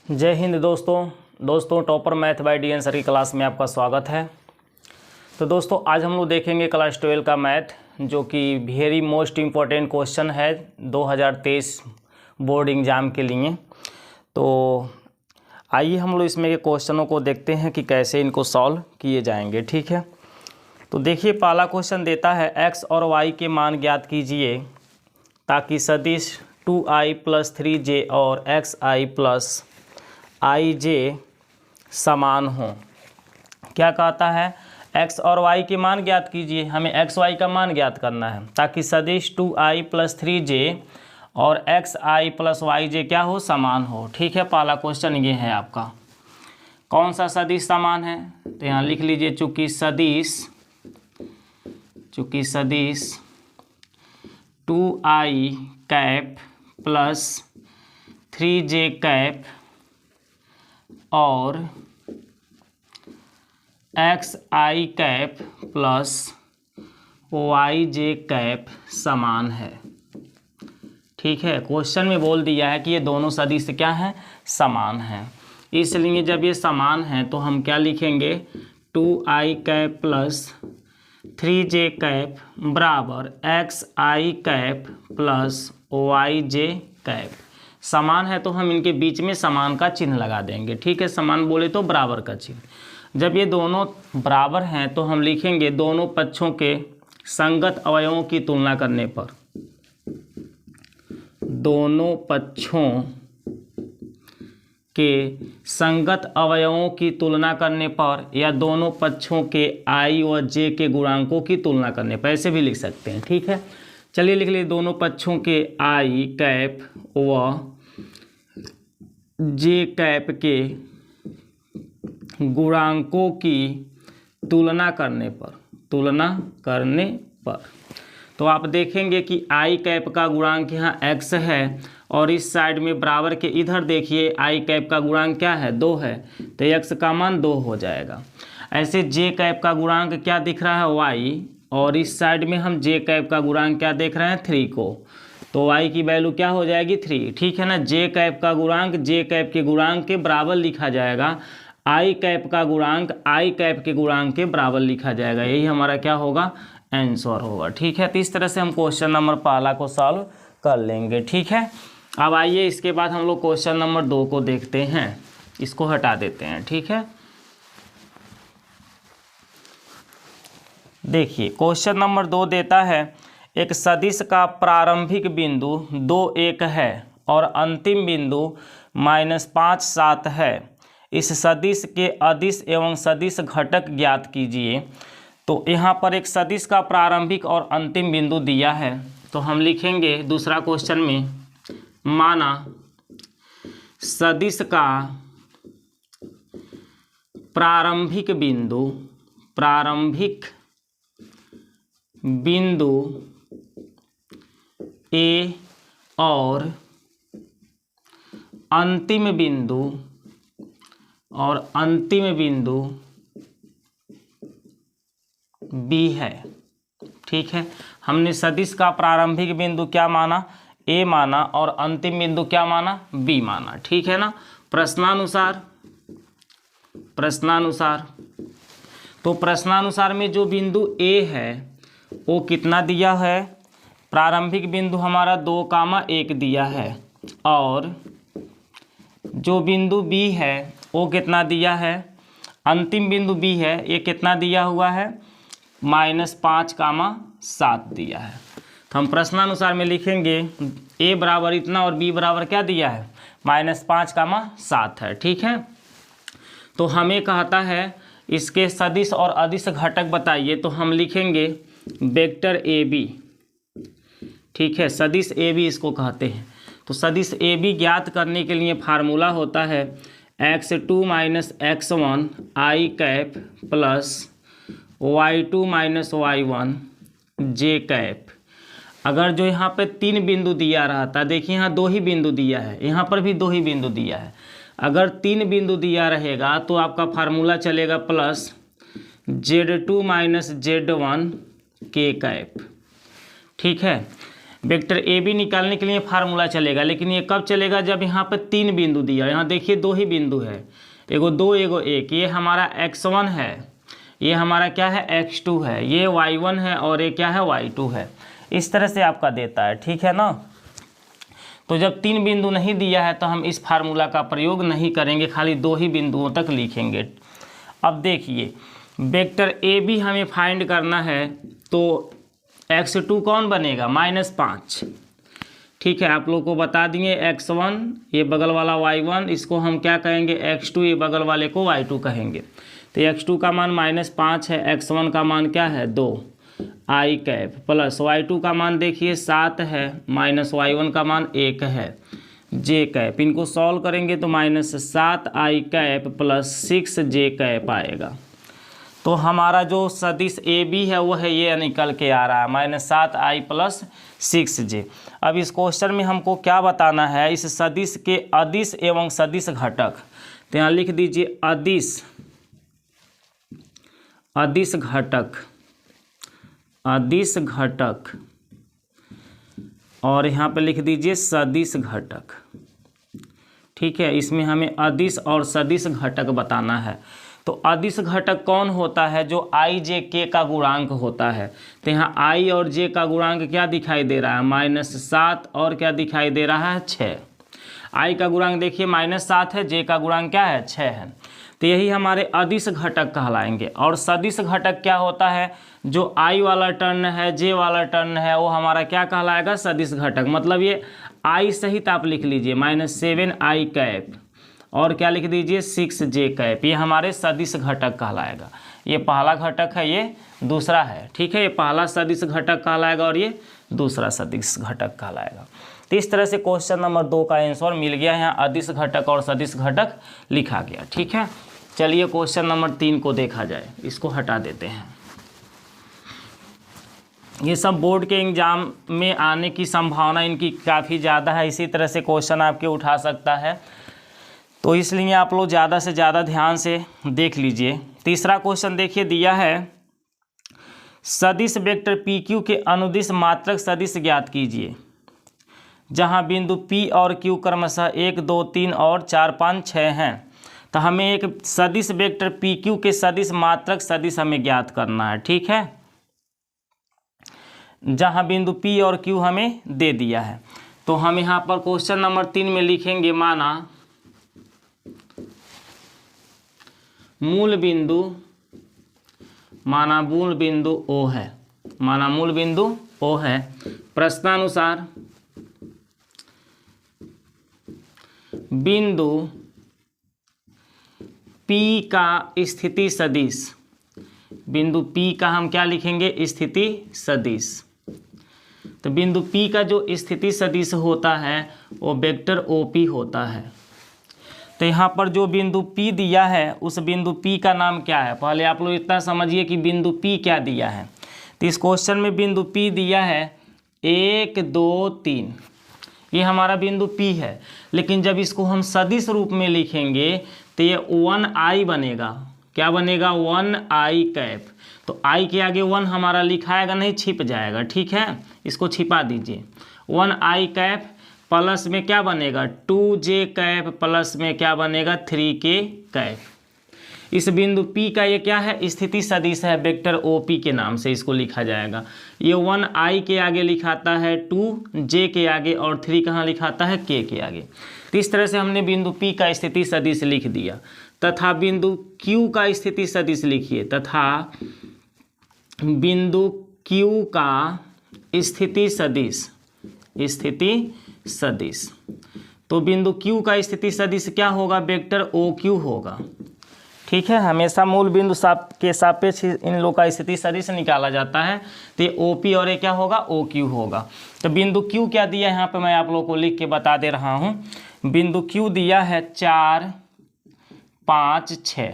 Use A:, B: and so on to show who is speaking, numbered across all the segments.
A: जय हिंद दोस्तों topper math by D N sir की क्लास में आपका स्वागत है। तो दोस्तों आज हम लोग देखेंगे क्लास 12 का मैथ, जो कि वेरी मोस्ट इम्पॉर्टेंट क्वेश्चन है 2023 बोर्ड एग्ज़ाम के लिए। तो आइए हम लोग इसमें के क्वेश्चनों को देखते हैं कि कैसे इनको सॉल्व किए जाएंगे। ठीक है, तो देखिए पहला क्वेश्चन देता है x और y के मान ज्ञात कीजिए ताकि सदिश 2i + 3j और xi + ij समान हो। क्या कहता है, x और y के मान ज्ञात कीजिए, हमें x y का मान ज्ञात करना है ताकि सदिश 2i + 3j और xi + yj क्या हो, समान हो। ठीक है, पहला क्वेश्चन ये है आपका। कौन सा सदिश समान है, तो यहाँ लिख लीजिए चूँकि सदिश 2i कैप + 3j कैप और xi कैप + yj कैप समान है। ठीक है, क्वेश्चन में बोल दिया है कि ये दोनों सदिश क्या हैं, समान हैं। इसलिए जब ये समान हैं तो हम क्या लिखेंगे, 2i कैप + 3j कैप बराबर xi कैप + yj कैप। समान है तो हम इनके बीच में समान का चिन्ह लगा देंगे। ठीक है, समान बोले तो बराबर का चिन्ह। जब ये दोनों बराबर हैं तो हम लिखेंगे दोनों पक्षों के संगत अवयवों की तुलना करने पर, दोनों पक्षों के संगत अवयवों की तुलना करने पर या दोनों पक्षों के i व j के गुणांकों की तुलना करने पर, ऐसे भी लिख सकते हैं। ठीक है, चलिए लिख लीजिए दोनों पक्षों के i कैप व j कैप के गुणांकों की तुलना करने पर तो आप देखेंगे कि i कैप का गुणांक यहाँ x है और इस साइड में बराबर के इधर देखिए i कैप का गुणांक क्या है, 2 है, तो x का मान 2 हो जाएगा। ऐसे j कैप का गुणांक क्या दिख रहा है, y, और इस साइड में हम j कैप का गुणांक क्या देख रहे हैं, 3 को, तो y की वैल्यू क्या हो जाएगी, 3। ठीक है ना, j कैप का गुणांक j कैप के गुणांक के बराबर लिखा जाएगा, i कैप का गुणांक i कैप के गुणांक के बराबर लिखा जाएगा। यही हमारा क्या होगा, आंसर होगा। ठीक है, तो इस तरह से हम क्वेश्चन नंबर पहला को सॉल्व कर लेंगे। ठीक है, अब आइए इसके बाद हम लोग क्वेश्चन नंबर 2 को देखते हैं। इसको हटा देते हैं। ठीक है, देखिए क्वेश्चन नंबर 2 देता है एक सदिश का प्रारंभिक बिंदु 2 1 है और अंतिम बिंदु -5 7 है। इस सदिश के अदिश एवं सदिश घटक ज्ञात कीजिए। तो यहाँ पर एक सदिश का प्रारंभिक और अंतिम बिंदु दिया है, तो हम लिखेंगे दूसरा क्वेश्चन में, माना सदिश का प्रारंभिक बिंदु A और अंतिम बिंदु B है। ठीक है, हमने सदिश का प्रारंभिक बिंदु क्या माना, A माना, और अंतिम बिंदु क्या माना, B माना। ठीक है ना, प्रश्नानुसार तो प्रश्नानुसार में जो बिंदु A है वो कितना दिया है, प्रारंभिक बिंदु हमारा 2, 1 दिया है, और जो बिंदु B है वो कितना दिया है, अंतिम बिंदु B है, ये कितना दिया हुआ है, -5, 7 दिया है। तो हम प्रश्नानुसार में लिखेंगे A बराबर इतना और B बराबर क्या दिया है, -5, 7 है। ठीक है, तो हमें कहता है इसके सदिश और अदिश घटक बताइए, तो हम लिखेंगे वेक्टर AB। ठीक है, सदिश AB इसको कहते हैं। तो सदिश AB ज्ञात करने के लिए फार्मूला होता है x2 - x1 i cap + y2 - y1 j cap. अगर जो यहाँ पे 3 बिंदु दिया रहता, देखिए यहाँ 2 ही बिंदु दिया है, यहाँ पर भी 2 ही बिंदु दिया है। अगर 3 बिंदु दिया रहेगा तो आपका फार्मूला चलेगा +z2 - z1 k कैप। ठीक है, वेक्टर ए बी निकालने के लिए फार्मूला चलेगा, लेकिन ये कब चलेगा, जब यहाँ पर 3 बिंदु दिया, यहाँ देखिए 2 ही बिंदु है, एगो 2 एगो 1, ये हमारा x1 है, ये हमारा क्या है x2 है, ये y1 है और ये क्या है y2 है। इस तरह से आपका देता है, ठीक है ना। तो जब 3 बिंदु नहीं दिया है तो हम इस फार्मूला का प्रयोग नहीं करेंगे, खाली 2 ही बिंदुओं तक लिखेंगे। अब देखिए वेक्टर ए बी हमें फाइंड करना है, तो x2 कौन बनेगा, -5, ठीक है। आप लोग को बता दिए x1 ये बगल वाला y1, इसको हम क्या कहेंगे x2, ये बगल वाले को y2 कहेंगे। तो x2 का मान -5 है, x1 का मान क्या है 2 i कैप, प्लस y2 का मान देखिए 7 है, माइनस y1 का मान 1 है j कैप। इनको सॉल्व करेंगे तो -7 i cap plus 6 j cap आएगा। तो हमारा जो सदिश ए बी है वो है ये निकल के आ रहा है -7 i प्लस 6 j। अब इस क्वेश्चन में हमको क्या बताना है, इस सदिश के अदिश एवं सदिश घटक। तो यहाँ लिख दीजिए अदिश घटक और यहाँ पे लिख दीजिए सदिश घटक, ठीक है। इसमें हमें अदिश और सदिश घटक बताना है। तो अदिश घटक कौन होता है, जो i j k का गुणांक होता है। तो यहाँ i और j का गुणांक क्या दिखाई दे रहा है, -7 और क्या दिखाई दे रहा है 6। i का गुणांक देखिए -7 है, j का गुणांक क्या है 6 है। तो यही हमारे अदिश घटक कहलाएंगे। और सदिश घटक क्या होता है, जो i वाला टर्न है j वाला टर्न है वो हमारा क्या कहलाएगा, सदिश घटक। मतलब ये i सहित आप लिख लीजिए -7 i कैप और क्या लिख दीजिए 6 j कैप, ये हमारे सदिश घटक कहलाएगा। ये पहला घटक है, ये दूसरा है, ठीक है। ये पहला सदिश घटक कहलाएगा और ये दूसरा सदिश घटक कहलाएगा। तो इस तरह से क्वेश्चन नंबर 2 का आंसर मिल गया। यहाँ अदिश घटक और सदिश घटक लिखा गया, ठीक है। चलिए क्वेश्चन नंबर 3 को देखा जाए, इसको हटा देते हैं। ये सब बोर्ड के एग्जाम में आने की संभावना इनकी काफ़ी ज़्यादा है, इसी तरह से क्वेश्चन आपके उठा सकता है, तो इसलिए आप लोग ज़्यादा से ज़्यादा ध्यान से देख लीजिए। तीसरा क्वेश्चन देखिए दिया है, सदिश वेक्टर पी क्यू के अनुदिश मात्रक सदिश ज्ञात कीजिए, जहां बिंदु P और Q क्रमशः 1, 2, 3 और 4, 5, 6 हैं। तो हमें एक सदिश वेक्टर पी क्यू के सदिश मात्रक सदिश हमें ज्ञात करना है, ठीक है, जहां बिंदु P और Q हमें दे दिया है। तो हम यहाँ पर क्वेश्चन नंबर 3 में लिखेंगे, माना मूल बिंदु O है, माना मूल बिंदु O है। प्रश्नानुसार बिंदु P का स्थिति सदिश, बिंदु P का हम क्या लिखेंगे, स्थिति सदिश। तो बिंदु P का जो स्थिति सदिश होता है वो वेक्टर OP होता है। तो यहाँ पर जो बिंदु P दिया है उस बिंदु P का नाम क्या है, पहले आप लोग इतना समझिए कि बिंदु P क्या दिया है। तो इस क्वेश्चन में बिंदु P दिया है 1, 2, 3, ये हमारा बिंदु P है। लेकिन जब इसको हम सदिश रूप में लिखेंगे तो ये 1i बनेगा, क्या बनेगा 1i कैप। तो i के आगे 1 हमारा लिखाएगा नहीं, छिप जाएगा, ठीक है, इसको छिपा दीजिए। 1i कैप प्लस में क्या बनेगा 2j कैप प्लस में क्या बनेगा 3k कैप। इस बिंदु P का ये क्या है, स्थिति सदिश है, वेक्टर OP के नाम से इसको लिखा जाएगा। ये 1i के आगे लिखाता है 2j के आगे और 3 कहाँ लिखाता है k के आगे। तो इस तरह से हमने बिंदु P का स्थिति सदिश लिख दिया। तथा बिंदु Q का स्थिति सदिश लिखिए, तथा बिंदु Q का स्थिति सदिश। तो बिंदु Q का स्थिति सदिश क्या होगा, वेक्टर OQ होगा, ठीक है। हमेशा मूल बिंदु के सापेक्ष इन लोग का स्थिति सदिश निकाला जाता है। तो ये OP और ये क्या होगा, OQ होगा। तो बिंदु Q क्या दिया है, यहाँ पे मैं आप लोगों को लिख के बता दे रहा हूँ। बिंदु Q दिया है 4, 5, 6,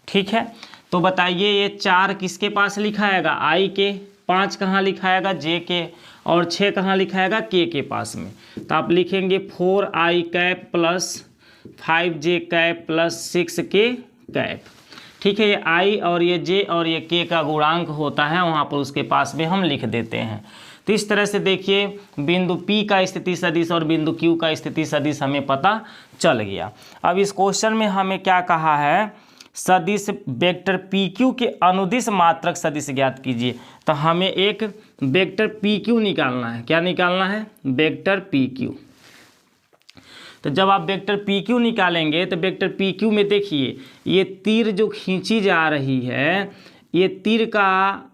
A: ठीक है। तो बताइए ये 4 किसके पास लिखाएगा, I के, 5 कहाँ लिखाएगा J के, और 6 कहाँ लिखाएगा K के पास में। तो आप लिखेंगे 4i cap plus 5j cap plus 6k cap, ठीक है। ये i और ये j और ये k का गुणांक होता है, वहाँ पर उसके पास में हम लिख देते हैं। तो इस तरह से देखिए बिंदु P का स्थिति सदिश और बिंदु Q का स्थिति सदिश हमें पता चल गया। अब इस क्वेश्चन में हमें क्या कहा है, सदिश वेक्टर PQ के अनुदिश मात्रक सदिश ज्ञात कीजिए। तो हमें एक वेक्टर PQ निकालना है। क्या निकालना है? Vector PQ। तो जब आप वेक्टर PQ निकालेंगे तो वेक्टर PQ में देखिए ये तीर जो खींची जा रही है, ये तीर का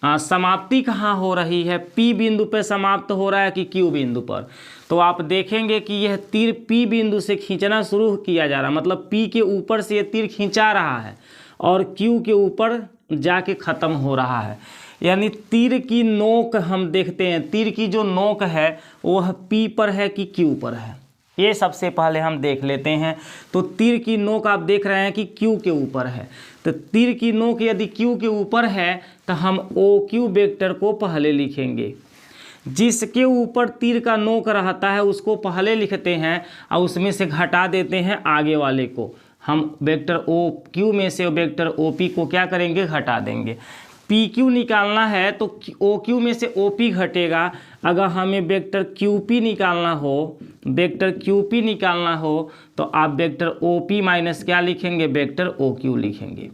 A: समाप्ति कहाँ हो रही है? P बिंदु पर समाप्त हो रहा है कि Q बिंदु पर? तो आप देखेंगे कि यह तीर P बिंदु से खींचना शुरू किया जा रहा है, मतलब P के ऊपर से ये तीर खींचा रहा है और Q के ऊपर जाके ख़त्म हो रहा है। यानी तीर की नोक हम देखते हैं, तीर की जो नोक है वह P पर है कि Q पर है, ये सबसे पहले हम देख लेते हैं। तो तीर की नोक आप देख रहे हैं कि Q के ऊपर है। तो तीर की नोक यदि Q के ऊपर है तो हम OQ वेक्टर को पहले लिखेंगे। जिसके ऊपर तीर का नोक रहता है उसको पहले लिखते हैं और उसमें से घटा देते हैं आगे वाले को। हम वेक्टर OQ में से वेक्टर OP को क्या करेंगे? घटा देंगे। PQ निकालना है तो OQ में से OP घटेगा। अगर हमें वेक्टर QP निकालना हो, वेक्टर QP निकालना हो तो आप वेक्टर OP माइनस क्या लिखेंगे? वेक्टर OQ लिखेंगे।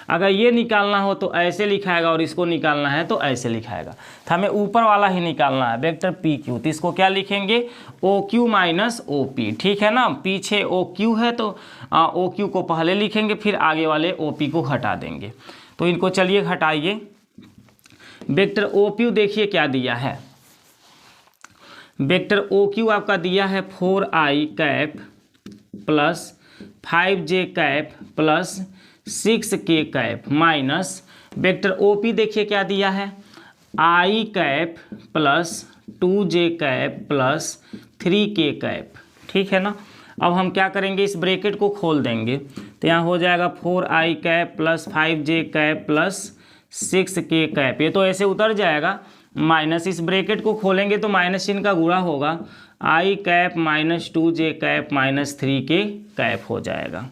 A: अगर ये निकालना हो तो ऐसे लिखाएगा और इसको निकालना है तो ऐसे लिखाएगा। तो हमें ऊपर वाला ही निकालना है वेक्टर PQ, तो इसको क्या लिखेंगे? OQ minus OP। ठीक है ना, पीछे OQ है तो OQ को पहले लिखेंगे, फिर आगे वाले OP को घटा देंगे। तो इनको चलिए घटाइए। वेक्टर OQ देखिए क्या दिया है। वेक्टर OQ आपका दिया है 4i cap plus 5j cap plus 6k cap minus vector OP देखिए क्या दिया है, i cap plus 2j cap plus 3k cap. ठीक है ना। अब हम क्या करेंगे, इस ब्रैकेट को खोल देंगे तो यहाँ हो जाएगा 4i cap plus 5j cap plus 6k cap. ये तो ऐसे उतर जाएगा, माइनस इस ब्रैकेट को खोलेंगे तो माइनस चिन्ह का गुणा होगा, i cap minus 2j cap minus 3k cap हो जाएगा।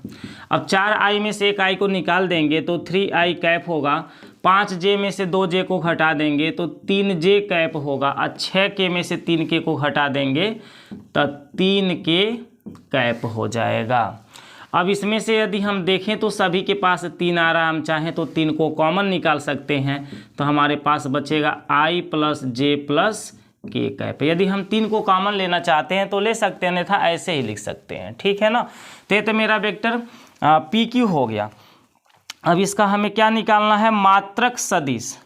A: अब 4i में से एक i को निकाल देंगे तो 3i कैप होगा, 5j में से 2j को घटा देंगे तो 3j कैप होगा, और 6k में से 3k को घटा देंगे तो 3k कैप हो जाएगा। अब इसमें से यदि हम देखें तो सभी के पास 3 आ रहा है, हम चाहें तो 3 को कॉमन निकाल सकते हैं तो हमारे पास बचेगा i plus j plus k cap. यदि हम 3 को कॉमन लेना चाहते हैं तो ले सकते हैं, अन्यथा ऐसे ही लिख सकते हैं। ठीक है ना। तो ये तो मेरा वेक्टर PQ हो गया। अब इसका हमें क्या निकालना है? मात्रक सदिश।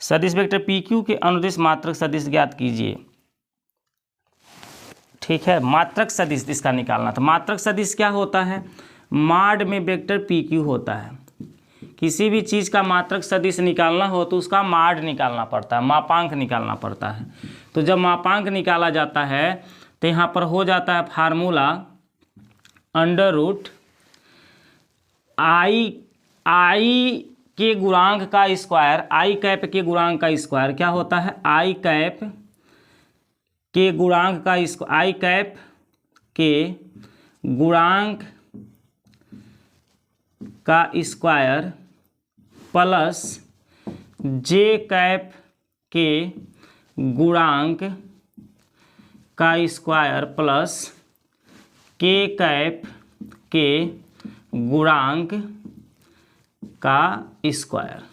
A: सदिश वेक्टर PQ के अनुदिश मात्रक सदिश ज्ञात कीजिए। ठीक है, मात्रक सदिश इसका निकालना था। मात्रक सदिश क्या होता है? माड में वेक्टर PQ होता है। किसी भी चीज़ का मात्रक सदिश निकालना हो तो उसका माड निकालना पड़ता है, मापांक निकालना पड़ता है। तो जब मापांक निकाला जाता है तो यहाँ पर हो जाता है फार्मूला अंडर रूट आई के गुणांक का स्क्वायर, i कैप के गुणांक का स्क्वायर क्या होता है? i कैप के गुणांक का i कैप के गुणांक का स्क्वायर प्लस j कैप के गुणांक का स्क्वायर प्लस k कैप के गुणांक का स्क्वायर।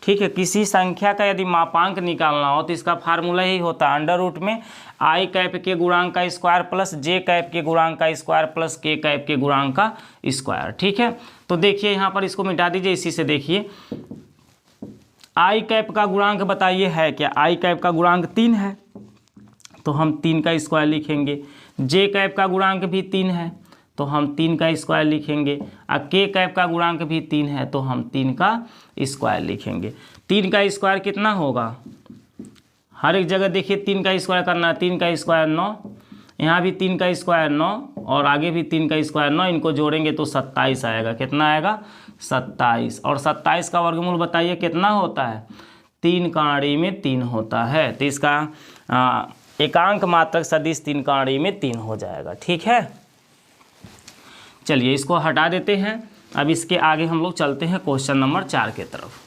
A: ठीक है, किसी संख्या का यदि मापांक निकालना हो तो इसका फार्मूला ही होता है अंडर रूट में i कैप के गुणांक का स्क्वायर प्लस j कैप के गुणांक का स्क्वायर प्लस k कैप के गुणांक का स्क्वायर। ठीक है, तो देखिए यहाँ पर इसको मिटा दीजिए। इसी से देखिए i कैप का गुणांक बताइए है क्या? i कैप का गुणांक 3 है तो हम 3 का स्क्वायर लिखेंगे। j कैप का गुणांक भी 3 है तो हम 3 का स्क्वायर लिखेंगे, और k कैप का गुणांक भी 3 है तो हम 3 का स्क्वायर लिखेंगे। 3 का स्क्वायर कितना होगा? हर एक जगह देखिए 3 का स्क्वायर करना है। 3 का स्क्वायर 9, यहाँ भी 3 का स्क्वायर 9 और आगे भी 3 का स्क्वायर 9, इनको जोड़ेंगे तो 27 आएगा। कितना आएगा? 27। और 27 का वर्गमूल बताइए कितना होता है? 3 का आड़ी में 3 होता है। तो इसका एकांक मात्रक सदिश 3 कॉर्डी में 3 हो जाएगा। ठीक है, चलिए इसको हटा देते हैं। अब इसके आगे हम लोग चलते हैं क्वेश्चन नंबर 4 के तरफ।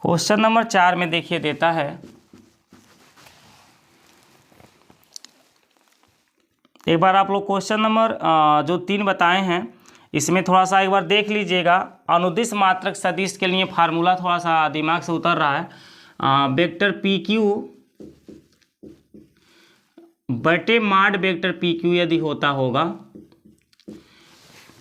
A: क्वेश्चन नंबर 4 में देखिए देता है, एक बार आप लोग क्वेश्चन नंबर जो 3 बताए हैं इसमें थोड़ा सा एक बार देख लीजिएगा। अनुदिश मात्रक सदिश के लिए फार्मूला थोड़ा सा दिमाग से उतर रहा है। वेक्टर पी क्यू बटे माड वेक्टर पी क्यू यदि होता होगा,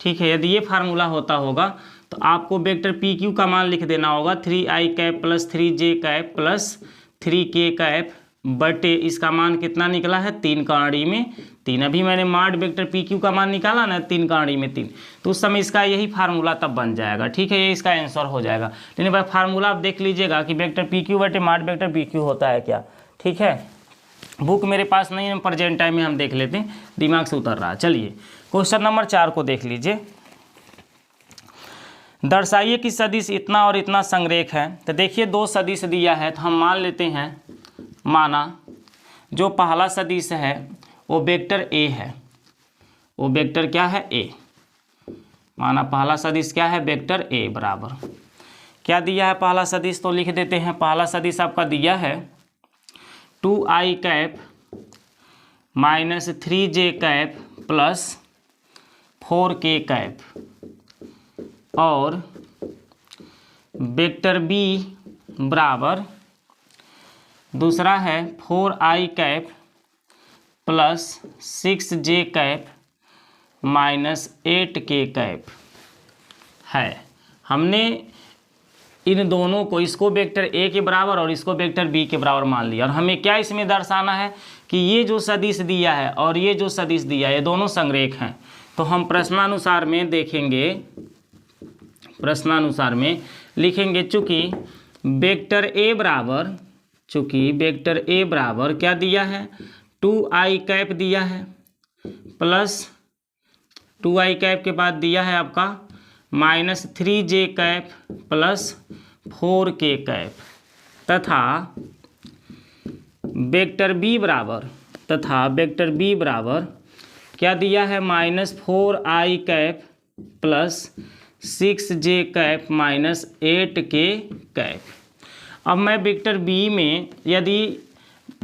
A: ठीक है, यदि ये फार्मूला होता होगा तो आपको वेक्टर पी क्यू का मान लिख देना होगा 3i cap plus 3j cap plus 3k cap बटे इसका मान कितना निकला है 3 कॉर्डी में 3। अभी मैंने माड वेक्टर पी क्यू का मान निकाला ना 3 कॉर्डी में 3, तो उस समय इसका यही फार्मूला तब बन जाएगा। ठीक है, ये इसका आंसर हो जाएगा। लेकिन भाई फार्मूला आप देख लीजिएगा कि वेक्टर पी क्यू बटे माड वेक्टर पी क्यू होता है क्या। ठीक है, बुक मेरे पास नहीं है, प्रेजेंट टाइम में हम देख लेते हैं, दिमाग से उतर रहा है। चलिए क्वेश्चन नंबर 4 को देख लीजिए। दर्शाइए कि सदिश इतना और इतना संरेख है। तो देखिए 2 सदिश दिया है, तो हम मान लेते हैं, माना जो पहला सदिश है वो वेक्टर ए है, वो वेक्टर क्या है ए, माना पहला सदिश क्या है वेक्टर ए बराबर क्या दिया है पहला सदिश, तो लिख देते हैं पहला सदिश आपका दिया है 2i cap minus 3j cap plus 4k cap, और वेक्टर बी बराबर दूसरा है 4i cap plus 6j cap minus 8k cap है। हमने इन दोनों को, इसको वेक्टर ए के बराबर और इसको वेक्टर बी के बराबर मान लिया, और हमें क्या इसमें दर्शाना है कि ये जो सदिश दिया है और ये जो सदिश दिया है ये दोनों संरेख हैं। तो हम प्रश्नानुसार में देखेंगे, प्रश्नानुसार में लिखेंगे चूँकि वेक्टर ए बराबर क्या दिया है 2i कैप दिया है प्लस 2i कैप के बाद दिया है आपका minus 3j cap plus 4k cap, तथा वेक्टर बी बराबर क्या दिया है minus 4i cap plus 6j cap minus 8k cap. अब मैं वेक्टर बी में यदि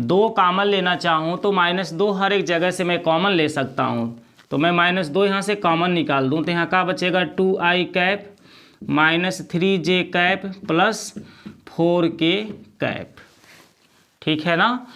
A: 2 कॉमन लेना चाहूँ तो -2 हर एक जगह से मैं कॉमन ले सकता हूँ, तो मैं -2 यहाँ से कॉमन निकाल दूँ तो यहाँ क्या बचेगा 2i cap minus 3j cap plus 4k cap. ठीक है ना।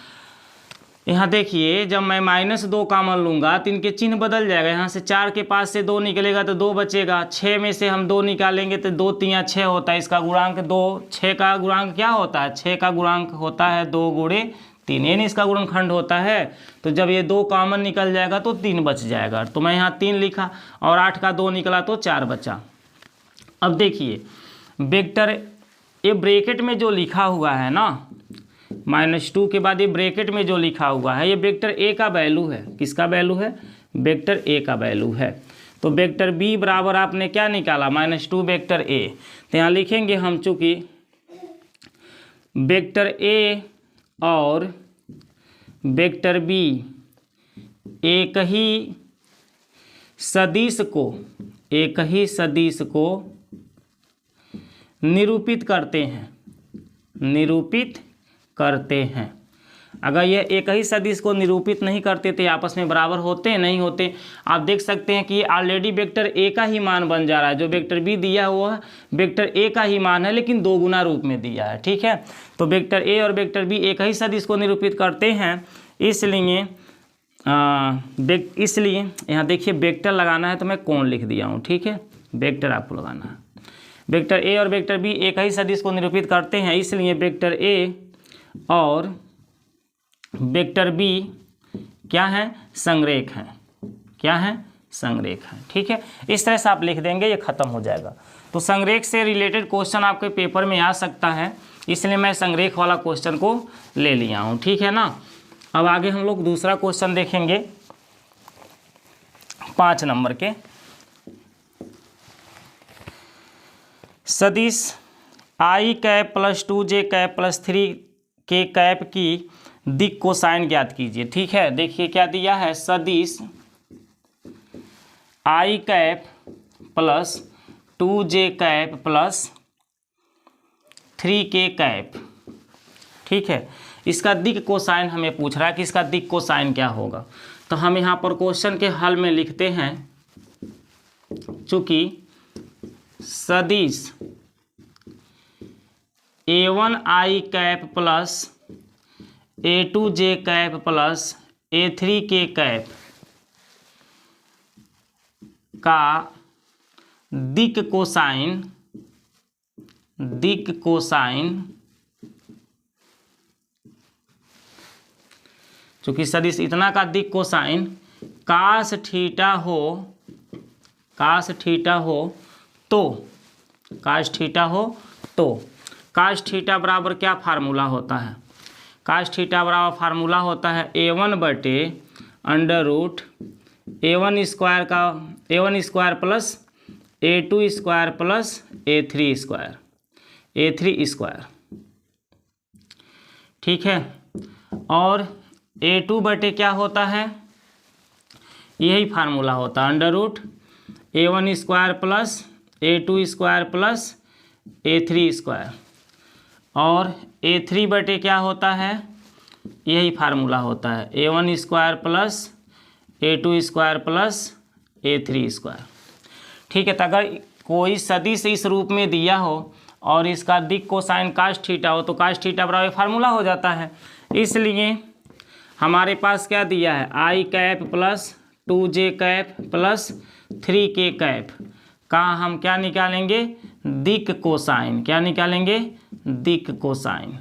A: यहाँ देखिए जब मैं -2 कॉमन लूँगा तो इनके चिन्ह बदल जाएगा, यहाँ से 4 के पास से 2 निकलेगा तो 2 बचेगा, 6 में से हम 2 निकालेंगे तो 2 3 6 होता है, इसका गुणांक 2, 6 का गुणांक क्या होता है 6 का गुणांक होता है 2 गुणे 3, यानी इसका गुणनखंड होता है। तो जब ये 2 कॉमन निकल जाएगा तो 3 बच जाएगा, तो मैं यहाँ 3 लिखा और 8 का 2 निकला तो 4 बचा। अब देखिए वेक्टर ये ब्रैकेट में जो लिखा हुआ है ना -2 के बाद ये ब्रैकेट में जो लिखा हुआ है ये वेक्टर ए का वैल्यू है। किसका वैल्यू है वेक्टर ए का वैल्यू है। तो वेक्टर बी बराबर आपने क्या निकाला -2 वेक्टर ए, तो यहाँ लिखेंगे हम चूँकि वेक्टर ए और वेक्टर बी एक ही सदिश को निरूपित करते हैं। अगर यह एक ही सदिश को निरूपित नहीं करते तो आपस में बराबर होते नहीं होते। आप देख सकते हैं कि ऑलरेडी वेक्टर ए का ही मान बन जा रहा है, जो वेक्टर बी दिया हुआ है वेक्टर ए का ही मान है लेकिन 2 गुना रूप में दिया है। ठीक है, तो वेक्टर ए और वेक्टर बी एक ही सदिश को निरूपित करते हैं, इसलिए यहाँ देखिए वेक्टर लगाना है तो मैं कौन लिख दिया हूँ। ठीक है, वेक्टर आपको लगाना है। वेक्टर ए और वेक्टर बी एक ही सदिश को निरूपित करते हैं, इसलिए वेक्टर ए और वेक्टर बी क्या हैं, संरेख हैं। क्या हैं, संरेख हैं। ठीक है, इस तरह से आप लिख देंगे, ये खत्म हो जाएगा। तो संरेख से रिलेटेड क्वेश्चन आपके पेपर में आ सकता है, इसलिए मैं संरेख वाला क्वेश्चन को ले लिया हूँ। ठीक है ना। अब आगे हम लोग दूसरा क्वेश्चन देखेंगे 5 नंबर के। सदिश आई cap plus 2j cap plus 3k cap की दिक् कोसाइन ज्ञात कीजिए। ठीक है, देखिए क्या दिया है, सदिश आई cap plus 2j cap plus 3k cap. ठीक है, इसका दिक् कोसाइन हमें पूछ रहा है कि इसका दिक् कोसाइन क्या होगा। तो हम यहाँ पर क्वेश्चन के हल में लिखते हैं, चूंकि सदिश a1i cap plus a2j cap plus a3k cap का दिक् कोसाइन चूंकि सदिश इतना का दिक् कोसाइन कास थीटा हो तो कास थीटा बराबर क्या फार्मूला होता है, कास थीटा बराबर फार्मूला होता है a1 बटे under root a1 square plus a2 square plus a3 square. ठीक है, और a2 बटे क्या होता है, यही फार्मूला होता है under root a1 square plus a2 square plus a3 square, और a3 बटे क्या होता है, यही फार्मूला होता है a1 square plus a2 square plus a3 square. ठीक है, तो अगर कोई सदिश इस रूप में दिया हो और इसका दिक् कोसाइन कास थीटा हो तो कास थीटा बराबर फार्मूला हो जाता है। इसलिए हमारे पास क्या दिया है, i cap plus 2j cap plus 3k cap का हम क्या निकालेंगे, दिक् कोसाइन। क्या निकालेंगे, दिक् कोसाइन।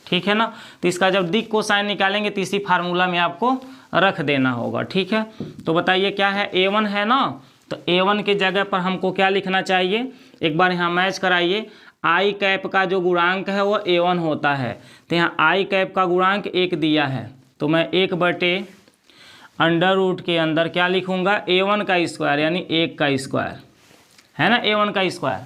A: ठीक है ना। तो इसका जब दिक् कोसाइन निकालेंगे तो इसी फार्मूला में आपको रख देना होगा। ठीक है, तो बताइए क्या है, a1 है ना, तो a1 के जगह पर हमको क्या लिखना चाहिए, एक बार यहाँ मैच कराइए। आई कैप का जो गुणांक है वो a1 होता है, तो यहाँ आई कैप का गुणांक 1 दिया है, तो मैं 1 बटे अंडर रूट के अंदर क्या लिखूंगा, a1 का स्क्वायर यानी 1 का स्क्वायर है ना, a1 का स्क्वायर,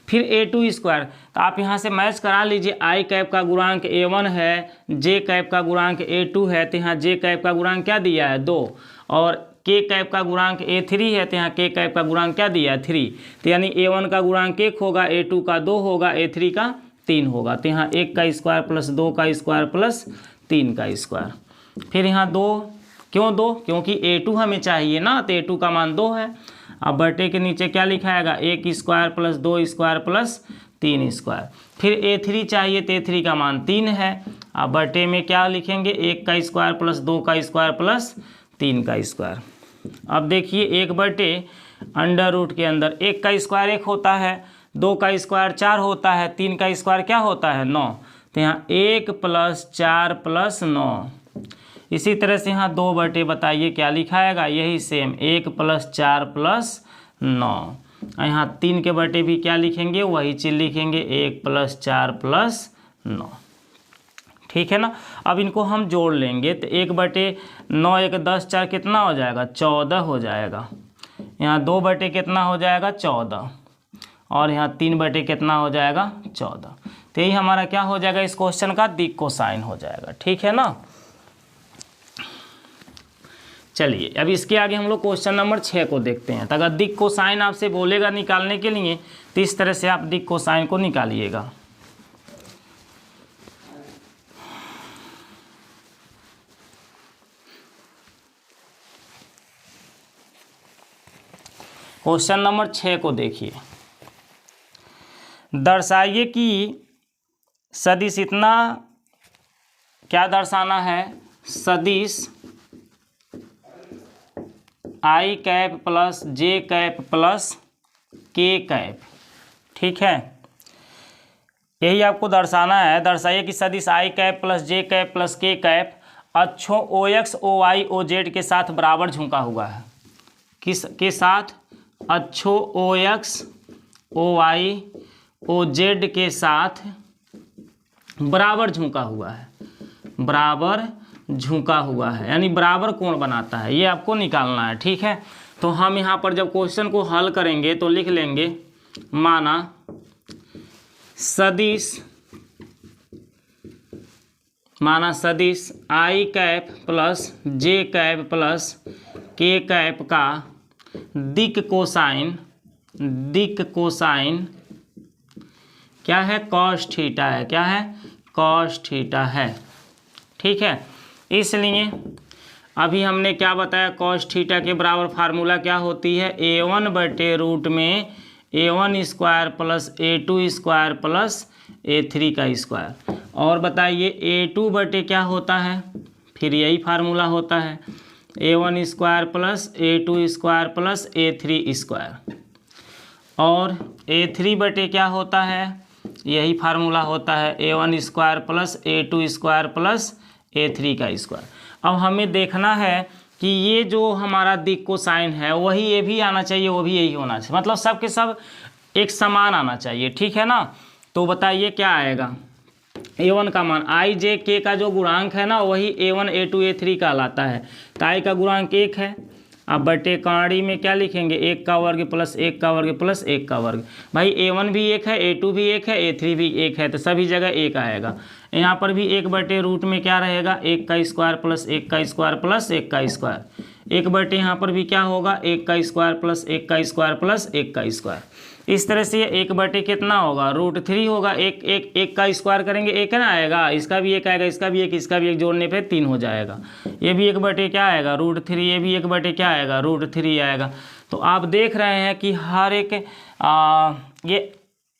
A: फिर a2 स्क्वायर। तो आप यहाँ से मैच करा लीजिए, आई कैप का गुणांक a1 है, जे कैप का गुणांक a2 है, तो यहाँ जे कैप का गुणांक क्या दिया है 2, और के कैप का गुणांक a3 है, तो यहाँ के कैप का गुणांक क्या दिया है 3। तो यानी a1 का गुणांक 1 होगा, a2 का 2 होगा, a3 का 3 होगा। तो यहाँ 1 का स्क्वायर प्लस 2 का स्क्वायर प्लस 3 का स्क्वायर। फिर यहाँ 2, क्यों 2, क्योंकि a2 हमें चाहिए ना, तो a2 का मान 2 है। अब बटे के नीचे क्या लिखा आएगा, 1 square plus 2 square plus 3 square. फिर a3 चाहिए, तो a3 का मान 3 है। अब बटे में क्या लिखेंगे, 1 का स्क्वायर प्लस 2 का स्क्वायर प्लस 3 का स्क्वायर। अब देखिए 1 बटे अंडर रूट के अंदर 1 का स्क्वायर 1 होता है, 2 का स्क्वायर 4 होता है, 3 का स्क्वायर क्या होता है 9। तो यहाँ 1 प्लस 4 प्लस 9। इसी तरह से यहाँ 2 बटे बताइए क्या लिखा आएगा, यही सेम 1 प्लस 4 प्लस 9। यहाँ 3 के बटे भी क्या लिखेंगे, वही चीज़ लिखेंगे 1 प्लस 4 प्लस 9। ठीक है ना। अब इनको हम जोड़ लेंगे, तो 1 बटे 9 1 10 4 कितना हो जाएगा, 14 हो जाएगा। यहाँ 2 बटे कितना हो जाएगा 14, और यहाँ 3 बटे कितना हो जाएगा 14। तो यही हमारा क्या हो जाएगा, इस क्वेश्चन का दिक् कोसाइन हो जाएगा। ठीक है ना। चलिए अब इसके आगे हम लोग क्वेश्चन नंबर 6 को देखते हैं। तो अगर दिक् कोसाइन आपसे बोलेगा निकालने के लिए, तो इस तरह से आप दिक् कोसाइन को निकालिएगा। क्वेश्चन नंबर 6 को देखिए, दर्शाइए कि सदिश इतना, क्या दर्शाना है, सदिश आई cap plus j cap plus k cap. ठीक है, यही आपको दर्शाना है। दर्शाइए कि सदिश आई cap plus j cap plus k cap अक्षों OX OY OZ के साथ बराबर झुका हुआ है। किस के साथ? अक्षों OX OY OZ के साथ बराबर झुका हुआ है, बराबर झुका हुआ है, यानी बराबर कोण बनाता है, ये आपको निकालना है। ठीक है, तो हम यहाँ पर जब क्वेश्चन को हल करेंगे तो लिख लेंगे, माना सदिश आई cap plus j cap plus k cap का दिक कोसाइन क्या है? कॉस थीटा है। क्या है? कॉस थीटा है। ठीक है, इसलिए अभी हमने क्या बताया, कॉस थीटा के बराबर फार्मूला क्या होती है? A1 बटे रूट में A1 square plus A2 square plus A3 का स्क्वायर। और बताइए A2 बटे क्या होता है? फिर यही फार्मूला होता है, A1 square plus A2 square plus A3 square. और A3 बटे क्या होता है? यही फार्मूला होता है, A1 square plus A2 square plus A3 का स्क्वायर। अब हमें देखना है कि ये जो हमारा दिक कोसाइन है वही ये भी आना चाहिए, वो भी यही होना चाहिए, मतलब सब के सब एक समान आना चाहिए। ठीक है ना, तो बताइए क्या आएगा? A1 का मान आई जे के का जो गुणांक है ना वही A1 A2 A3 कहलाता है। तो आई का गुणांक 1 है। अब बटे काड़ी में क्या लिखेंगे? 1 का वर्ग प्लस 1 का वर्ग प्लस 1 का वर्ग। भाई A1 भी 1 है, A2 भी 1 है, A3 भी 1 है, तो सभी जगह 1 आएगा। यहाँ पर भी 1 बटे रूट में क्या रहेगा? 1 का स्क्वायर प्लस 1 का स्क्वायर प्लस 1 का स्क्वायर। 1 बटे यहाँ पर भी क्या होगा? 1 का स्क्वायर प्लस 1 का स्क्वायर प्लस 1 का स्क्वायर। इस तरह से 1 बटे कितना होगा? √3 होगा। एक का स्क्वायर करेंगे 1 है ना आएगा, इसका भी 1 आएगा, इसका भी 1, इसका भी 1, जोड़ने पे 3 हो जाएगा। ये भी 1 बटे क्या आएगा? √3। ये भी 1 बटे क्या आएगा? √3 आएगा। तो आप देख रहे हैं कि हर एक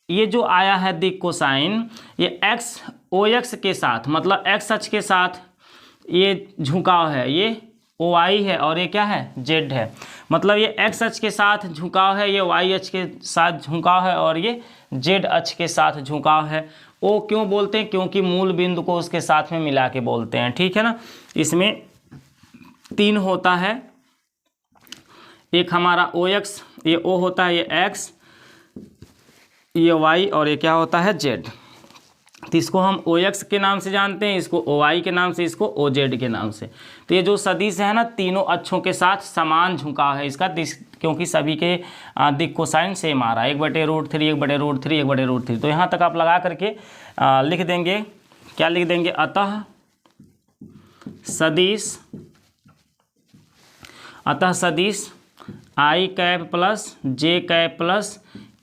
A: ये जो आया है दिक कोसाइन, ये x OX के साथ, मतलब x अक्ष के साथ ये झुकाव है, ये OY है और ये क्या है? Z है। मतलब ये x अक्ष के साथ झुकाव है, ये y अक्ष के साथ झुकाव है और ये z अक्ष के साथ झुकाव है। ओ क्यों बोलते हैं? क्योंकि मूल बिंदु को उसके साथ में मिला के बोलते हैं। ठीक है ना, इसमें 3 होता है, एक हमारा OX, ये O होता है, ये x, ये y और ये क्या होता है? z। तो इसको हम OX के नाम से जानते हैं, इसको OY के नाम से, इसको OZ के नाम से। तो ये जो सदिश है ना, तीनों अक्षों के साथ समान झुकाव है इसका, क्योंकि सभी के दिक कोसाइन सेम आ रहा है। 1 बटे √3, 1 बटे √3, 1 बटे √3। तो यहाँ तक आप लगा करके लिख देंगे, क्या लिख देंगे? अतः सदिश आई cap plus j cap plus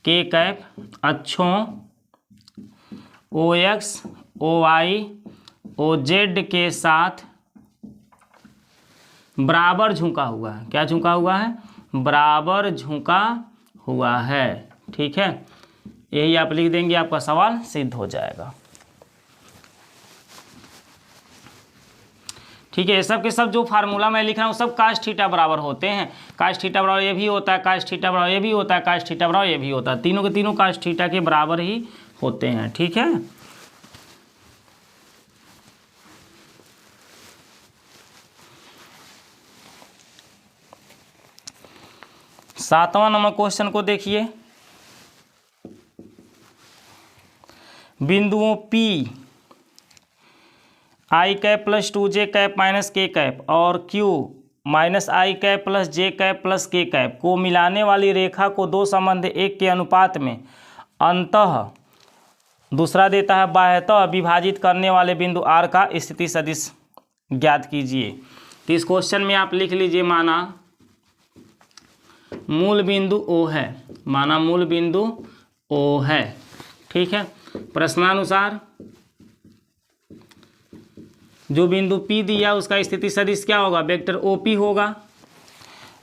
A: k cap अक्षों OX OY OZ के साथ बराबर झुका हुआ है। क्या झुका हुआ है? बराबर झुका हुआ है। ठीक है, यही आप लिख देंगे, आपका सवाल सिद्ध हो जाएगा। ठीक है, सब के सब जो फार्मूला मैं लिख रहा हूँ सब काश थीटा बराबर होते हैं। काश थीटा बराबर ये भी होता है, काश थीटा बराबर ये भी होता है, काश थीटा बराबर ये भी होता है, तीनों के तीनों काश थीटा के बराबर ही होते हैं। ठीक है, सातवां नंबर क्वेश्चन को देखिए। बिंदुओं P i cap plus 2j cap minus k cap और Q minus i cap plus j cap plus k cap को मिलाने वाली रेखा को 2 संबंध 1 के अनुपात में अंतः दूसरा देता है बाह्यतः विभाजित करने वाले बिंदु R का स्थिति सदिश ज्ञात कीजिए। तो इस क्वेश्चन में आप लिख लीजिए, माना मूल बिंदु O है, माना मूल बिंदु O है। ठीक है, प्रश्नानुसार जो बिंदु P दिया उसका स्थिति सदिश क्या होगा? वेक्टर OP होगा।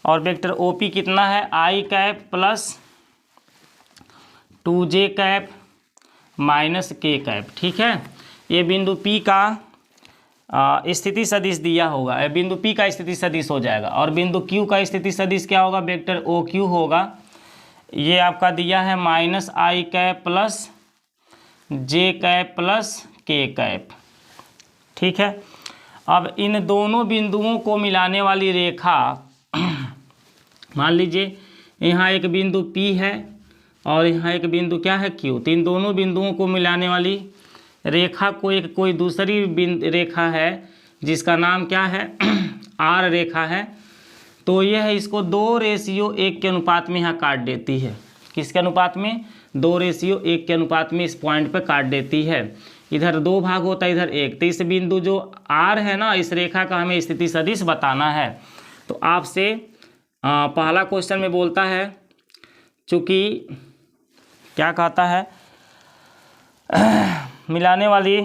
A: और वेक्टर OP कितना है? I cap plus 2j cap minus k cap. ठीक है, ये बिंदु P का स्थिति सदिश दिया होगा, बिंदु P का स्थिति सदिश हो जाएगा। और बिंदु Q का स्थिति सदिश क्या होगा? वेक्टर OQ होगा। ये आपका दिया है minus i cap plus j cap plus k cap. ठीक है, अब इन दोनों बिंदुओं को मिलाने वाली रेखा, मान लीजिए यहाँ एक बिंदु P है और यहाँ एक बिंदु क्या है Q, तो इन दोनों बिंदुओं को मिलाने वाली रेखा को एक कोई दूसरी रेखा है जिसका नाम क्या है R रेखा है, तो यह इसको 2:1 के अनुपात में यहाँ काट देती है। किसके अनुपात में? 2:1 के अनुपात में इस पॉइंट पे काट देती है। इधर 2 भाग होता है, इधर 1। तो इस बिंदु जो R है ना, इस रेखा का हमें स्थिति सदिश बताना है। तो आपसे पहला क्वेश्चन में बोलता है, चूँकि क्या कहता है, मिलाने वाली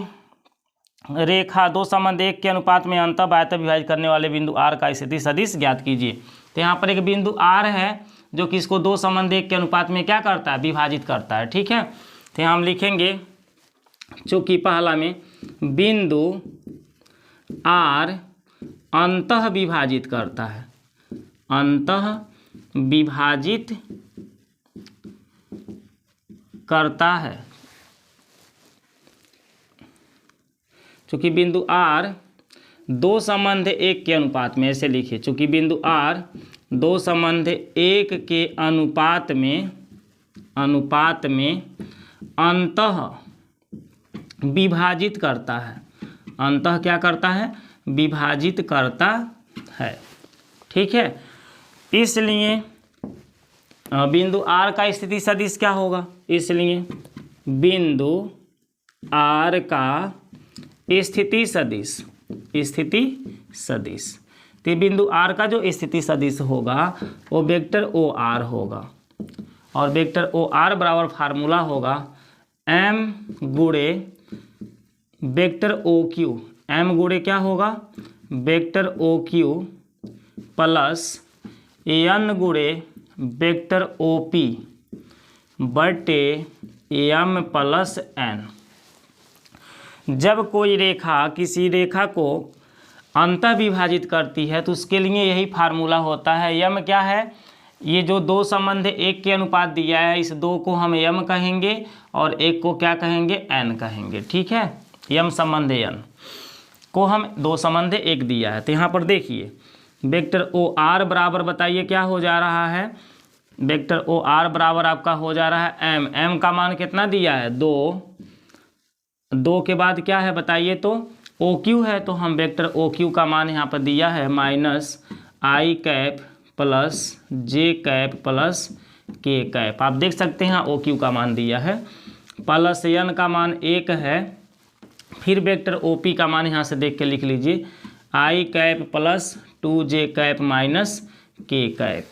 A: रेखा 2:1 के अनुपात में अंतः बाह्यतः विभाजित करने वाले बिंदु R का स्थिति सदिश ज्ञात कीजिए। तो यहाँ पर एक बिंदु R है जो कि इसको 2:1 के अनुपात में क्या करता है, विभाजित करता है। ठीक है, तो हम लिखेंगे चूँकि पहला में बिंदु R अंतः विभाजित करता है, अंतः विभाजित करता है। चूँकि बिंदु R 2:1 के अनुपात में, ऐसे लिखिए, चूँकि बिंदु R 2:1 के अनुपात में अंतः विभाजित करता है, अंतः क्या करता है, विभाजित करता है। ठीक है, इसलिए बिंदु R का स्थिति सदिश क्या होगा, इसलिए बिंदु R का स्थिति सदिश, तो बिंदु R का जो स्थिति सदिश होगा वो वेक्टर OR होगा, और वेक्टर OR बराबर फार्मूला होगा M गुणे वेक्टर OQ, M गुणे क्या होगा, वेक्टर OQ प्लस N गुणे वेक्टर OP बटे M प्लस N। जब कोई रेखा किसी रेखा को अंतः विभाजित करती है तो उसके लिए यही फार्मूला होता है। M क्या है, ये जो 2:1 के अनुपात दिया है, इस 2 को हम M कहेंगे और 1 को क्या कहेंगे, N कहेंगे। ठीक है, M संबंध N को हम 2:1 दिया है। तो यहाँ पर देखिए वेक्टर OR बराबर बताइए क्या हो जा रहा है, वेक्टर OR बराबर आपका हो जा रहा है M का मान कितना दिया है, 2 के बाद क्या है बताइए, तो OQ है, तो हम वेक्टर OQ का मान यहाँ पर दिया है -i cap plus j cap plus k cap. आप देख सकते हैं OQ का मान दिया है, प्लस N का मान 1 है, फिर वेक्टर OP का मान यहाँ से देख के लिख लीजिए i cap plus 2j cap minus k cap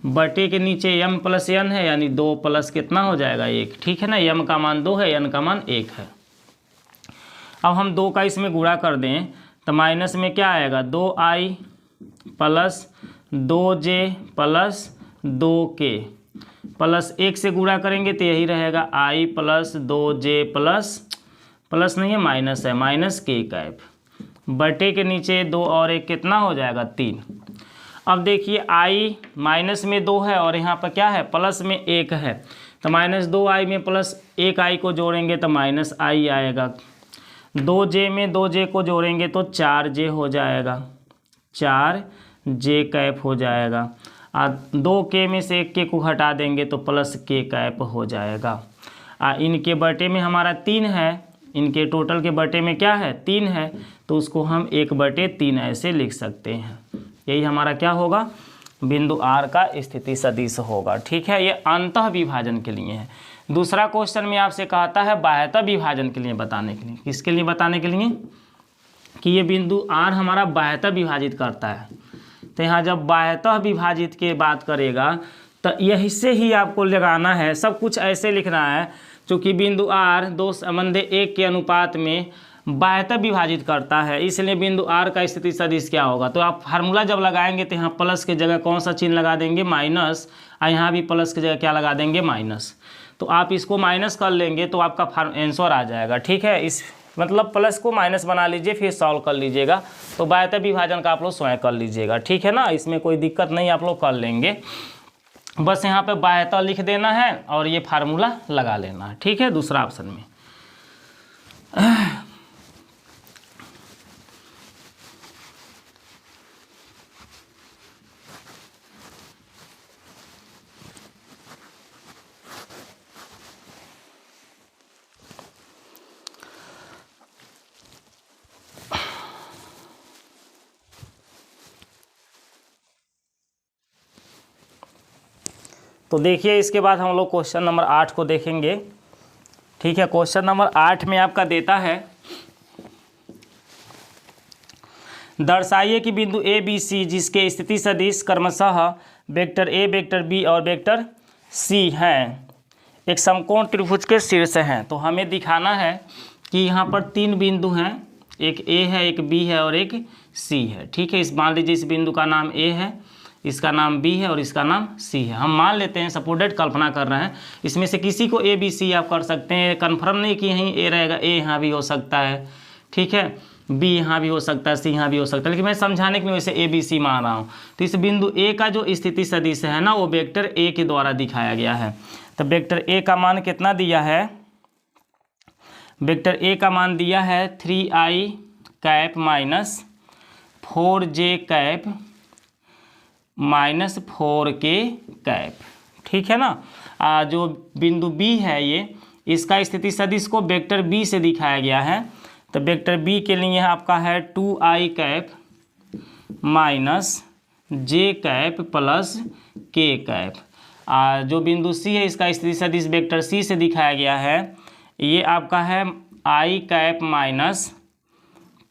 A: बटे के नीचे M प्लस N है, यानी 2 प्लस कितना हो जाएगा, 1। ठीक है ना, M का मान 2 है, N का मान 1 है। अब हम 2 का इसमें गुणा कर दें तो माइनस में क्या आएगा, 2i plus 2j plus 2k plus 1 से गुणा करेंगे तो यही रहेगा i प्लस 2j प्लस नहीं है, माइनस है, माइनस k कैप बटे के नीचे 2 और 1 कितना हो जाएगा, 3। अब देखिए i माइनस में 2 है और यहाँ पर क्या है, प्लस में 1 है, तो -2i में प्लस 1i को जोड़ेंगे तो -i आएगा। 2j में 2j को जोड़ेंगे तो 4j हो जाएगा, 4j कैप हो जाएगा। 2k में से 1k को हटा देंगे तो प्लस k कैप हो जाएगा। इनके बटे में हमारा 3 है, इनके टोटल के बटे में क्या है, 3 है, तो उसको हम 1/3 ऐसे लिख सकते हैं। यही हमारा क्या होगा, बिंदु R का स्थिति सदिश होगा। ठीक है, ये अंतः विभाजन के लिए है। दूसरा क्वेश्चन में आपसे कहता है बाह्यतः विभाजन के लिए बताने के लिए, किसके लिए बताने के लिए, कि ये बिंदु R हमारा बाह्यतः विभाजित करता है। तो यहाँ जब बाह्यतः विभाजित की बात करेगा तो यही से ही आपको लगाना है, सब कुछ ऐसे लिखना है, चूँकि बिंदु R 2:1 के अनुपात में बाह्यतः विभाजित करता है, इसलिए बिंदु R का स्थिति सदिश क्या होगा। तो आप फार्मूला जब लगाएंगे तो यहाँ प्लस की जगह कौन सा चिन्ह लगा देंगे, माइनस, और यहाँ भी प्लस की जगह क्या लगा देंगे, माइनस। तो आप इसको माइनस कर लेंगे तो आपका आंसर आ जाएगा। ठीक है, इस मतलब प्लस को माइनस बना लीजिए, फिर सॉल्व कर लीजिएगा, तो बाह्यतः विभाजन का आप लोग स्वयं कर लीजिएगा। ठीक है ना, इसमें कोई दिक्कत नहीं, आप लोग कर लेंगे। बस यहाँ पे बाह्यतः लिख देना है और ये फार्मूला लगा लेना है। ठीक है, दूसरा ऑप्शन में तो देखिए इसके बाद हम लोग क्वेश्चन नंबर 8 को देखेंगे। ठीक है, क्वेश्चन नंबर 8 में आपका देता है, दर्शाइए कि बिंदु ए बी सी जिसके स्थिति सदिश क्रमशः वेक्टर ए, वेक्टर बी और वेक्टर सी हैं, एक समकोण त्रिभुज के शीर्ष हैं। तो हमें दिखाना है कि यहाँ पर 3 बिंदु हैं, एक ए है, एक बी है और एक सी है। ठीक है, इस मान लीजिए इस बिंदु का नाम ए है, इसका नाम बी है और इसका नाम सी है। हम मान लेते हैं, सपोर्टेड कल्पना कर रहे हैं, इसमें से किसी को ए बी सी आप कर सकते हैं। कन्फर्म नहीं कि यहीं ए रहेगा, ए यहाँ भी हो सकता है, ठीक है, बी यहाँ भी हो सकता है, सी यहाँ भी हो सकता है, लेकिन मैं समझाने के लिए वैसे ए बी सी मान रहा हूँ। तो इस बिंदु ए का जो स्थिति सदिश है ना, वो वेक्टर ए के द्वारा दिखाया गया है। तो वेक्टर ए का मान कितना दिया है? वेक्टर ए का मान दिया है 3i cap minus 4j cap minus 4k cap. ठीक है ना। जो बिंदु बी है ये, इसका स्थिति सदिश को वेक्टर बी से दिखाया गया है। तो वेक्टर बी के लिए आपका है 2i cap minus j cap plus k cap. जो बिंदु सी है, इसका स्थिति सदिश वेक्टर सी से दिखाया गया है, ये आपका है i cap minus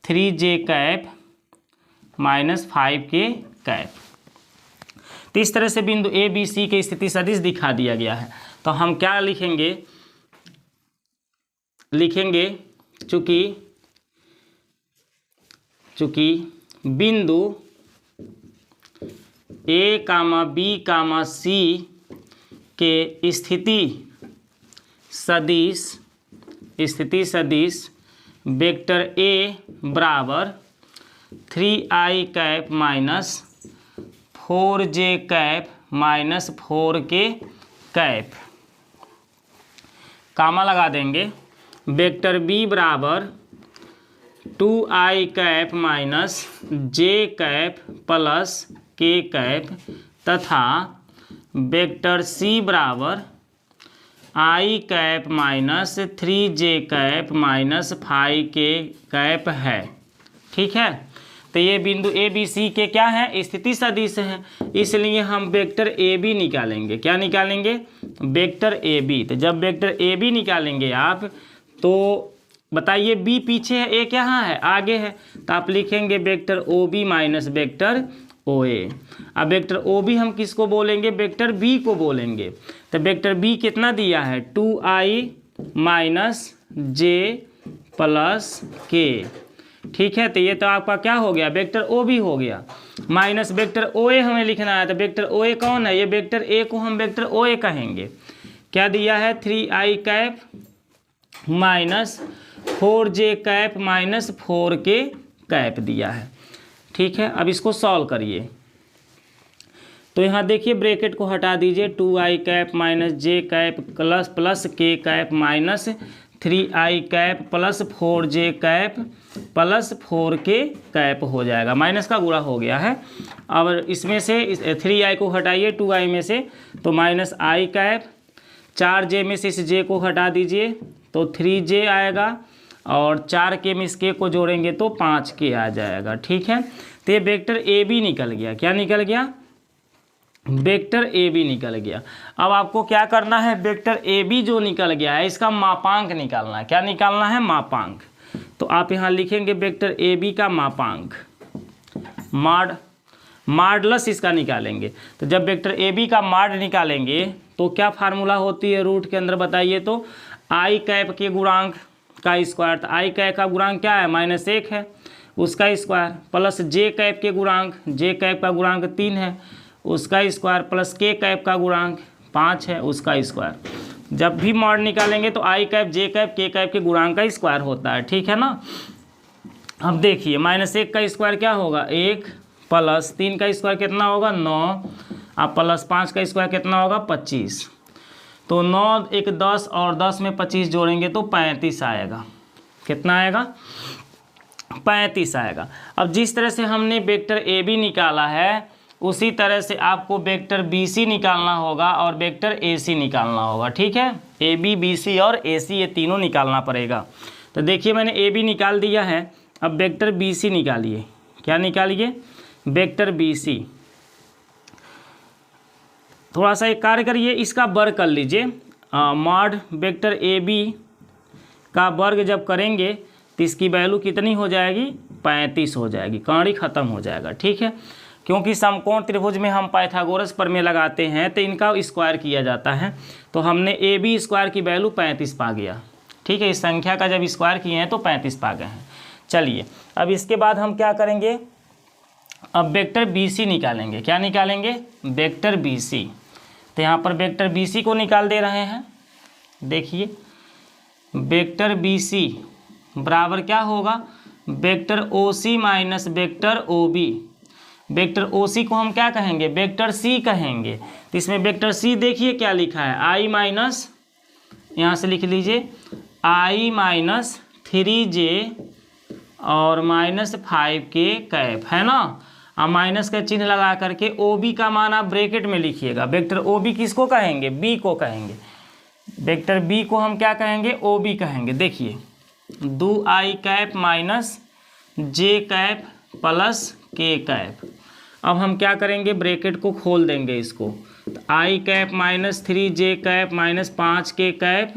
A: 3j cap minus 5k cap. तो इस तरह से बिंदु ए बी सी के स्थिति सदिश दिखा दिया गया है। तो हम क्या लिखेंगे? चूँकि बिंदु ए कामा बी कामा सी के स्थिति सदिश वेक्टर ए बराबर 3i cap minus 4j cap minus 4k cap, comma लगा देंगे। वेक्टर बी बराबर 2i cap minus j cap plus k cap तथा वेक्टर सी बराबर i cap minus 3j cap minus 5k cap है। ठीक है, तो ये बिंदु ए बी सी के क्या है? स्थिति सदिश है, इसलिए हम वेक्टर ए बी निकालेंगे। क्या निकालेंगे? Vector A B. तो जब वेक्टर ए बी निकालेंगे आप, तो बताइए बी पीछे है, ए क्या है? आगे है। तो आप लिखेंगे vector O B minus vector O A. अब वेक्टर ओ बी हम किसको बोलेंगे? वेक्टर बी को बोलेंगे। तो वेक्टर बी कितना दिया है? 2i माइनस जे प्लस के। ठीक है, तो ये तो आपका क्या हो गया? वेक्टर ओ बी हो गया। माइनस वेक्टर ओ ए हमें लिखना है। तो वेक्टर ओ ए कौन है? ये वेक्टर ए को हम वेक्टर ओ ए कहेंगे। क्या दिया है? 3i cap minus 4j cap minus 4k cap दिया है। ठीक है, अब इसको सॉल्व करिए। तो यहाँ देखिए ब्रैकेट को हटा दीजिए, 2i cap minus j cap plus k cap minus 3i cap plus 4j cap plus 4k cap हो जाएगा। माइनस का गुणा हो गया है। अब इसमें से 3i को हटाइए 2i में से, तो माइनस i कैप, 4j में से इस j को हटा दीजिए तो 3j आएगा, और 4k में इस k को जोड़ेंगे तो 5k आ जाएगा। ठीक है, तो ये वेक्टर ए बी निकल गया। क्या निकल गया? वेक्टर ए बी निकल गया। अब आपको क्या करना है? वेक्टर ए बी जो निकल गया है, इसका मापांक निकालना है। क्या निकालना है? मापांक। तो आप यहाँ लिखेंगे वेक्टर ए बी का मापांक, मॉडुलस इसका निकालेंगे। तो जब वेक्टर ए बी का मॉड निकालेंगे तो क्या फार्मूला होती है रूट के अंदर? बताइए तो आई कैप के गुणांक का स्क्वायर। तो आई कैप का गुणांक क्या है? -1 है, उसका स्क्वायर, प्लस जे कैप के गुणांक, जे कैप का गुणांक 3 है, उसका स्क्वायर, प्लस के कैप का गुणांक 5 है, उसका स्क्वायर। जब भी मॉड निकालेंगे तो आई कैप, जे कैप, के कैप के गुणांक का स्क्वायर होता है। ठीक है ना। अब देखिए -1 का स्क्वायर क्या होगा? 1, प्लस 3 का स्क्वायर कितना होगा? 9, अब प्लस 5 का स्क्वायर कितना होगा? 25। तो 9 1 10 और 10 में 25 जोड़ेंगे तो 35 आएगा। कितना आएगा? 35 आएगा। अब जिस तरह से हमने वेक्टर ए बी निकाला है, उसी तरह से आपको वेक्टर बी सी निकालना होगा और वेक्टर ए सी निकालना होगा। ठीक है, ए बी, बी सी और ए सी, ये तीनों निकालना पड़ेगा। तो देखिए मैंने ए बी निकाल दिया है, अब वेक्टर बी सी निकालिए। क्या निकालिए? Vector B C. थोड़ा सा एक कार्य करिए, इसका वर्ग कर लीजिए। मॉड वेक्टर ए बी का वर्ग जब करेंगे तो इसकी वैल्यू कितनी हो जाएगी, 35 हो जाएगी, कहानी ख़त्म हो जाएगा। ठीक है, क्योंकि समकोण त्रिभुज में हम पाइथागोरस प्रमेय लगाते हैं तो इनका स्क्वायर किया जाता है, तो हमने ए बी स्क्वायर की वैल्यू 35 पा गया। ठीक है, इस संख्या का जब स्क्वायर किए हैं तो 35 पा गए हैं। चलिए अब इसके बाद हम क्या करेंगे, अब वेक्टर बी सी निकालेंगे। क्या निकालेंगे, वेक्टर बी सी। तो यहाँ पर वेक्टर बी सी को निकाल दे रहे हैं। देखिए वेक्टर बी सी बराबर क्या होगा, vector O C minus vector O B. Vector O C को हम क्या कहेंगे, वेक्टर सी कहेंगे। तो इसमें वेक्टर सी देखिए क्या लिखा है, आई माइनस, यहाँ से लिख लीजिए आई माइनस 3j और -5k कैप, है ना। अब माइनस का चिन्ह लगा करके ओ बी का मान आप ब्रैकेट में लिखिएगा। वेक्टर ओ बी किसको कहेंगे, बी को कहेंगे। वेक्टर बी को हम क्या कहेंगे, ओ बी कहेंगे। देखिए 2i cap minus j cap plus k cap. अब हम क्या करेंगे, ब्रैकेट को खोल देंगे इसको। तो i cap minus 3j cap minus 5k cap,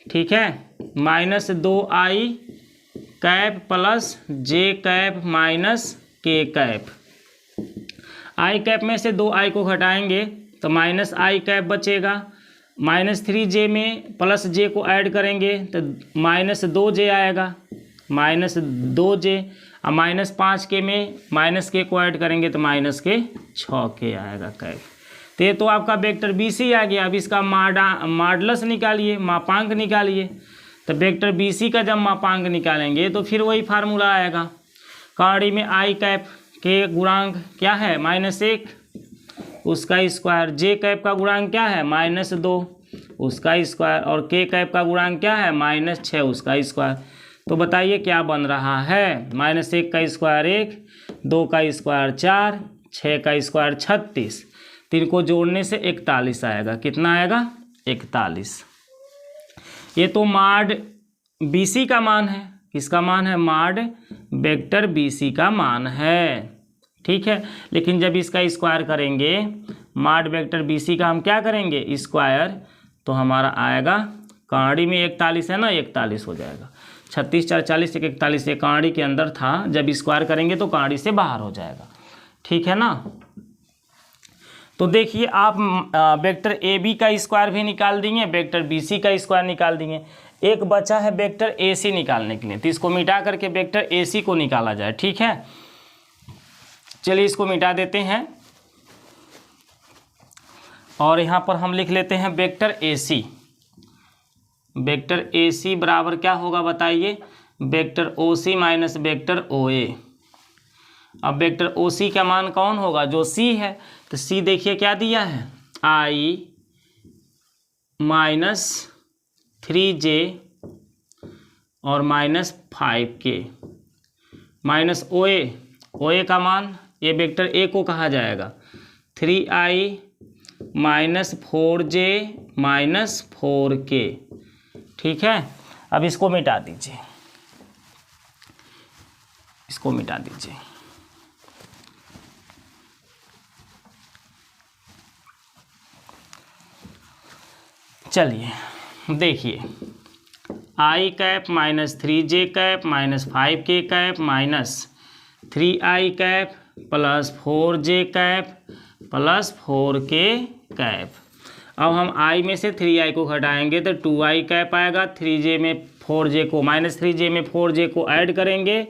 A: ठीक है, minus 2i cap plus j cap minus k cap. I cap में से 2i को घटाएंगे तो माइनस आई कैप बचेगा, माइनस 3j में प्लस j को ऐड करेंगे तो माइनस 2j आएगा, माइनस 2j। अब माइनस 5k में माइनस k को ऐड करेंगे तो माइनस के 6k आएगा कैप। तो ये तो आपका वेक्टर बी सी आ गया। अब इसका मॉडुलस निकालिए, मापांक निकालिए। तो वेक्टर बी सी का जब मापांक निकालेंगे तो फिर वही फार्मूला आएगा। कहानी में आई कैप के गुणांक क्या है, -1, उसका स्क्वायर। जे कैप का गुणांक क्या है, -2, उसका स्क्वायर। और के कैप का गुणांक क्या है, -6, उसका स्क्वायर। तो बताइए क्या बन रहा है, -1 का स्क्वायर 1, 2 का स्क्वायर 4, 6 का स्क्वायर 36, 3 को जोड़ने से 41 आएगा। कितना आएगा, 41। ये तो मॉड बी सी का मान है। किसका मान है, मॉड वेक्टर बी सी का मान है। ठीक है, लेकिन जब इसका स्क्वायर करेंगे मॉड वेक्टर बी सी का, हम क्या करेंगे स्क्वायर, तो हमारा आएगा, कहानी में 41 है ना, 41 हो जाएगा। 36 4 40 1 41, ये कहानी के अंदर था, जब स्क्वायर करेंगे तो कहानी से बाहर हो जाएगा। ठीक है ना। तो देखिए आप वेक्टर ए बी का स्क्वायर भी निकाल देंगे, वेक्टर बी सी का स्क्वायर निकाल देंगे। एक बचा है वेक्टर ए सी निकालने के लिए, तो इसको मिटा करके वेक्टर ए सी को निकाला जाए। ठीक है, चलिए इसको मिटा देते हैं और यहाँ पर हम लिख लेते हैं vector A C. Vector A सी बराबर क्या होगा बताइए, vector O C minus vector O A. अब वेक्टर ओ सी का मान कौन होगा, जो सी है। तो सी देखिए क्या दिया है, आई माइनस 3j और -5k माइनस ओ ए का मान, ये वेक्टर ए को कहा जाएगा 3i minus 4j minus 4k। ठीक है, अब इसको मिटा दीजिए, इसको मिटा दीजिए। चलिए देखिए, i cap minus 3j cap minus 5k cap minus 3i cap plus 4j cap plus 4k cap. अब हम i में से 3i को घटाएंगे तो 2i कैप आएगा। 3j में 4j को, -3j में 4j को ऐड करेंगे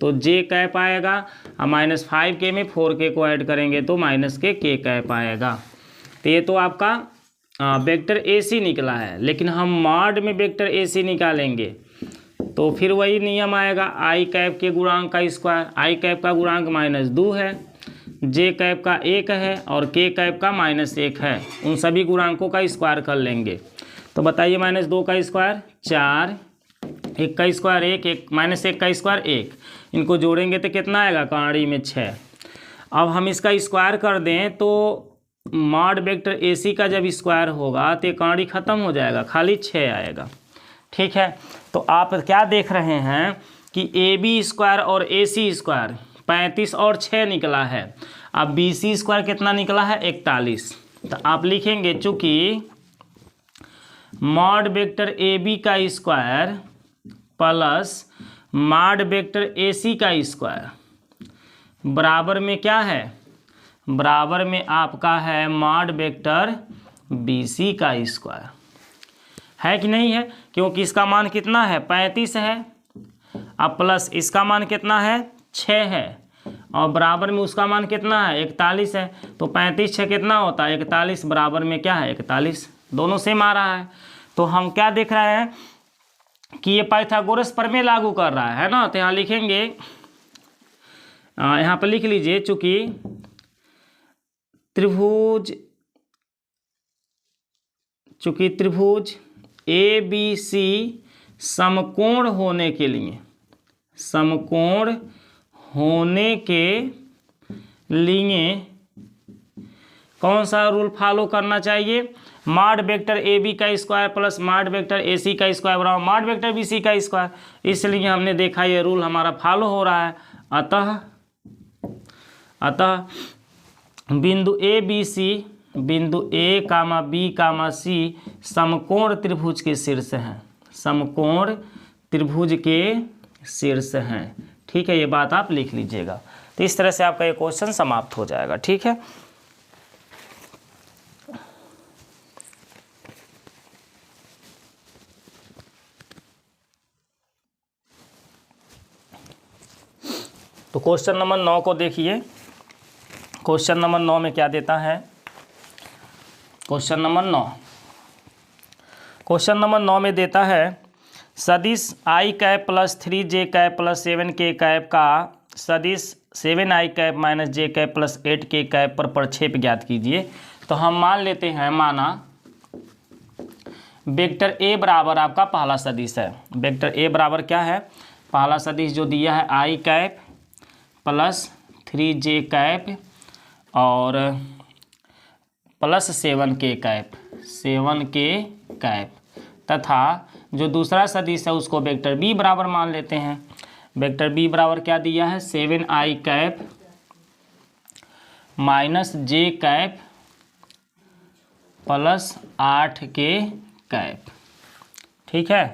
A: तो j कैप आएगा। अब -5k में 4k को ऐड करेंगे तो -k कैप आएगा। तो ये तो आपका वेक्टर ए सी निकला है। लेकिन हम मॉड में वेक्टर ए सी निकालेंगे तो फिर वही नियम आएगा, आई कैप के गुणांक का स्क्वायर। आई कैप का गुणांक -2 है, जे कैप का 1 है और के कैप का -1 है। उन सभी गुणांकों का स्क्वायर कर लेंगे तो बताइए, -2 का स्क्वायर 4, 1 का स्क्वायर 1, -1 का स्क्वायर 1, इनको जोड़ेंगे तो कितना आएगा, कहानी में 6। अब हम इसका स्क्वायर कर दें तो मॉड वेक्टर ए सी का जब स्क्वायर होगा तो कहानी ख़त्म हो जाएगा, खाली 6 आएगा। ठीक है, तो आप क्या देख रहे हैं कि ए बी स्क्वायर और ए सी स्क्वायर 35 और 6 निकला है। अब बी सी स्क्वायर कितना निकला है, 41। तो आप लिखेंगे चूंकि मॉड वेक्टर ए बी का square plus mod vector A C का स्क्वायर बराबर में क्या है, बराबर में आपका है मॉड वेक्टर बी सी का स्क्वायर, है कि नहीं है, क्योंकि इसका मान कितना है 35 है, अब प्लस इसका मान कितना है 6 है, और बराबर में उसका मान कितना है 41 है, तो 35 6 कितना होता है 41, बराबर में क्या है 41, दोनों सेम आ रहा है। तो हम क्या देख रहे हैं कि ये पाइथागोरस प्रमेय लागू कर रहा है ना। तो यहाँ लिखेंगे, यहाँ पर लिख लीजिए, चूंकि त्रिभुज ए बी सी समकोण होने के लिए कौन सा रूल फॉलो करना चाहिए, मॉड वेक्टर ए बी का square plus mod vector A C का स्क्वायर बराबर मॉड वेक्टर बी सी का स्क्वायर, इसलिए हमने देखा ये रूल हमारा फॉलो हो रहा है। अतः बिंदु ए बी सी, बिंदु ए कामा बी कामा सी समकोण त्रिभुज के शीर्ष हैं, समकोण त्रिभुज के शीर्ष हैं। ठीक है, ये बात आप लिख लीजिएगा। तो इस तरह से आपका ये क्वेश्चन समाप्त हो जाएगा। ठीक है, तो क्वेश्चन नंबर 9 को देखिए। क्वेश्चन नंबर 9 में क्या देता है, क्वेश्चन नंबर 9 में देता है सदिश आई cap plus 3j cap plus 7k cap का सदिश 7i cap minus j cap plus 8k cap पर प्रक्षेप ज्ञात कीजिए। तो हम मान लेते हैं, माना वेक्टर a बराबर आपका पहला सदिश है, वेक्टर a बराबर क्या है, पहला सदिश जो दिया है i cap plus 3j cap और प्लस 7k कैप, तथा जो दूसरा सदिश है उसको वेक्टर b बराबर मान लेते हैं। वेक्टर b बराबर क्या दिया है, 7i cap minus j cap plus 8k cap. ठीक है,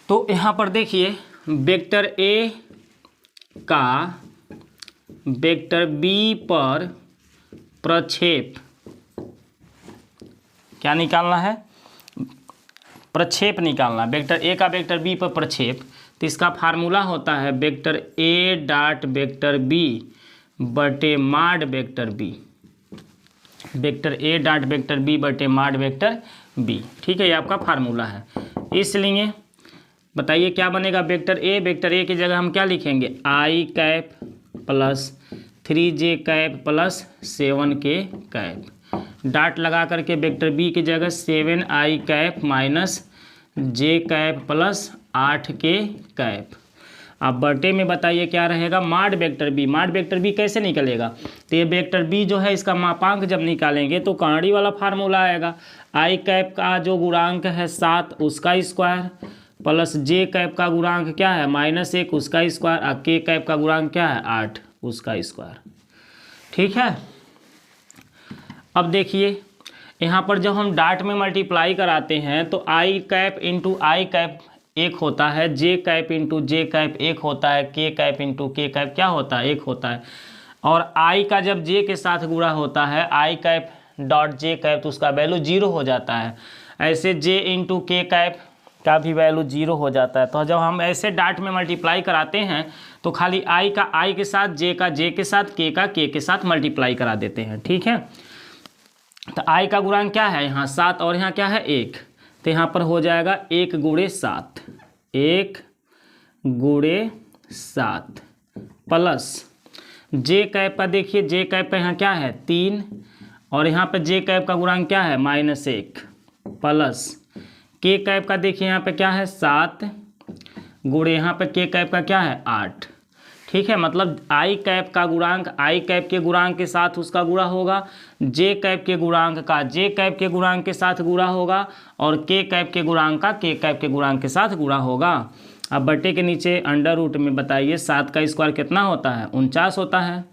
A: तो यहाँ पर देखिए वेक्टर a का वेक्टर b पर प्रक्षेप क्या निकालना है, प्रक्षेप निकालना, वेक्टर a का वेक्टर b पर प्रक्षेप। तो इसका फार्मूला होता है vector a dot vector b बटे mod vector b, vector a dot vector b बटे मॉड वेक्टर b। ठीक है, ये आपका फार्मूला है। इसलिए बताइए क्या बनेगा, वेक्टर a की जगह हम क्या लिखेंगे, i cap plus 3j cap plus 7k cap, dot लगा करके वेक्टर b की जगह 7i cap minus j cap plus 8k cap. अब बटे में बताइए क्या रहेगा, mod vector b, mod vector b कैसे निकलेगा, तो ये वेक्टर b जो है इसका मापांक जब निकालेंगे तो कॉनरी वाला फार्मूला आएगा, i कैप का जो गुणांक है 7 उसका स्क्वायर प्लस j कैप का गुणांक क्या है -1 उसका स्क्वायर, और k कैप का गुणांक क्या है 8 उसका स्क्वायर। ठीक है, अब देखिए यहाँ पर जब हम डॉट में मल्टीप्लाई कराते हैं तो i cap into I cap एक होता है, j कैप इंटू जे कैप एक होता है, k कैप इंटू के कैप क्या होता है एक होता है, और i का जब j के साथ गुणा होता है i cap dot J cap तो उसका वैल्यू 0 हो जाता है, ऐसे j इंटू के कैप का भी वैल्यू 0 हो जाता है। तो जब हम ऐसे डॉट में मल्टीप्लाई कराते हैं तो खाली i का i के साथ, j का j के साथ, k का k के साथ मल्टीप्लाई करा देते हैं। ठीक है, तो i का गुणांक क्या है यहाँ 7 और यहाँ क्या है 1, तो यहाँ पर हो जाएगा 1 गुणे 7, 1 गुणे 7 प्लस j कैप का, देखिए j कैप का यहाँ क्या है 3 और यहाँ पर j कैप का गुणांक क्या है -1 प्लस k कैप का देखिए यहाँ पे क्या है 7 गुणे यहाँ पे k कैप का क्या है 8। ठीक है, मतलब i कैप का गुणांक i कैप के गुणांक के साथ उसका गुणा होगा, j कैप के गुणांक का j कैप के गुणांक के साथ गुणा होगा, और k कैप के गुणांक का k कैप के गुणांक के साथ गुणा होगा। अब बटे के नीचे अंडर रूट में बताइए 7 का स्क्वायर कितना होता है 49 होता है,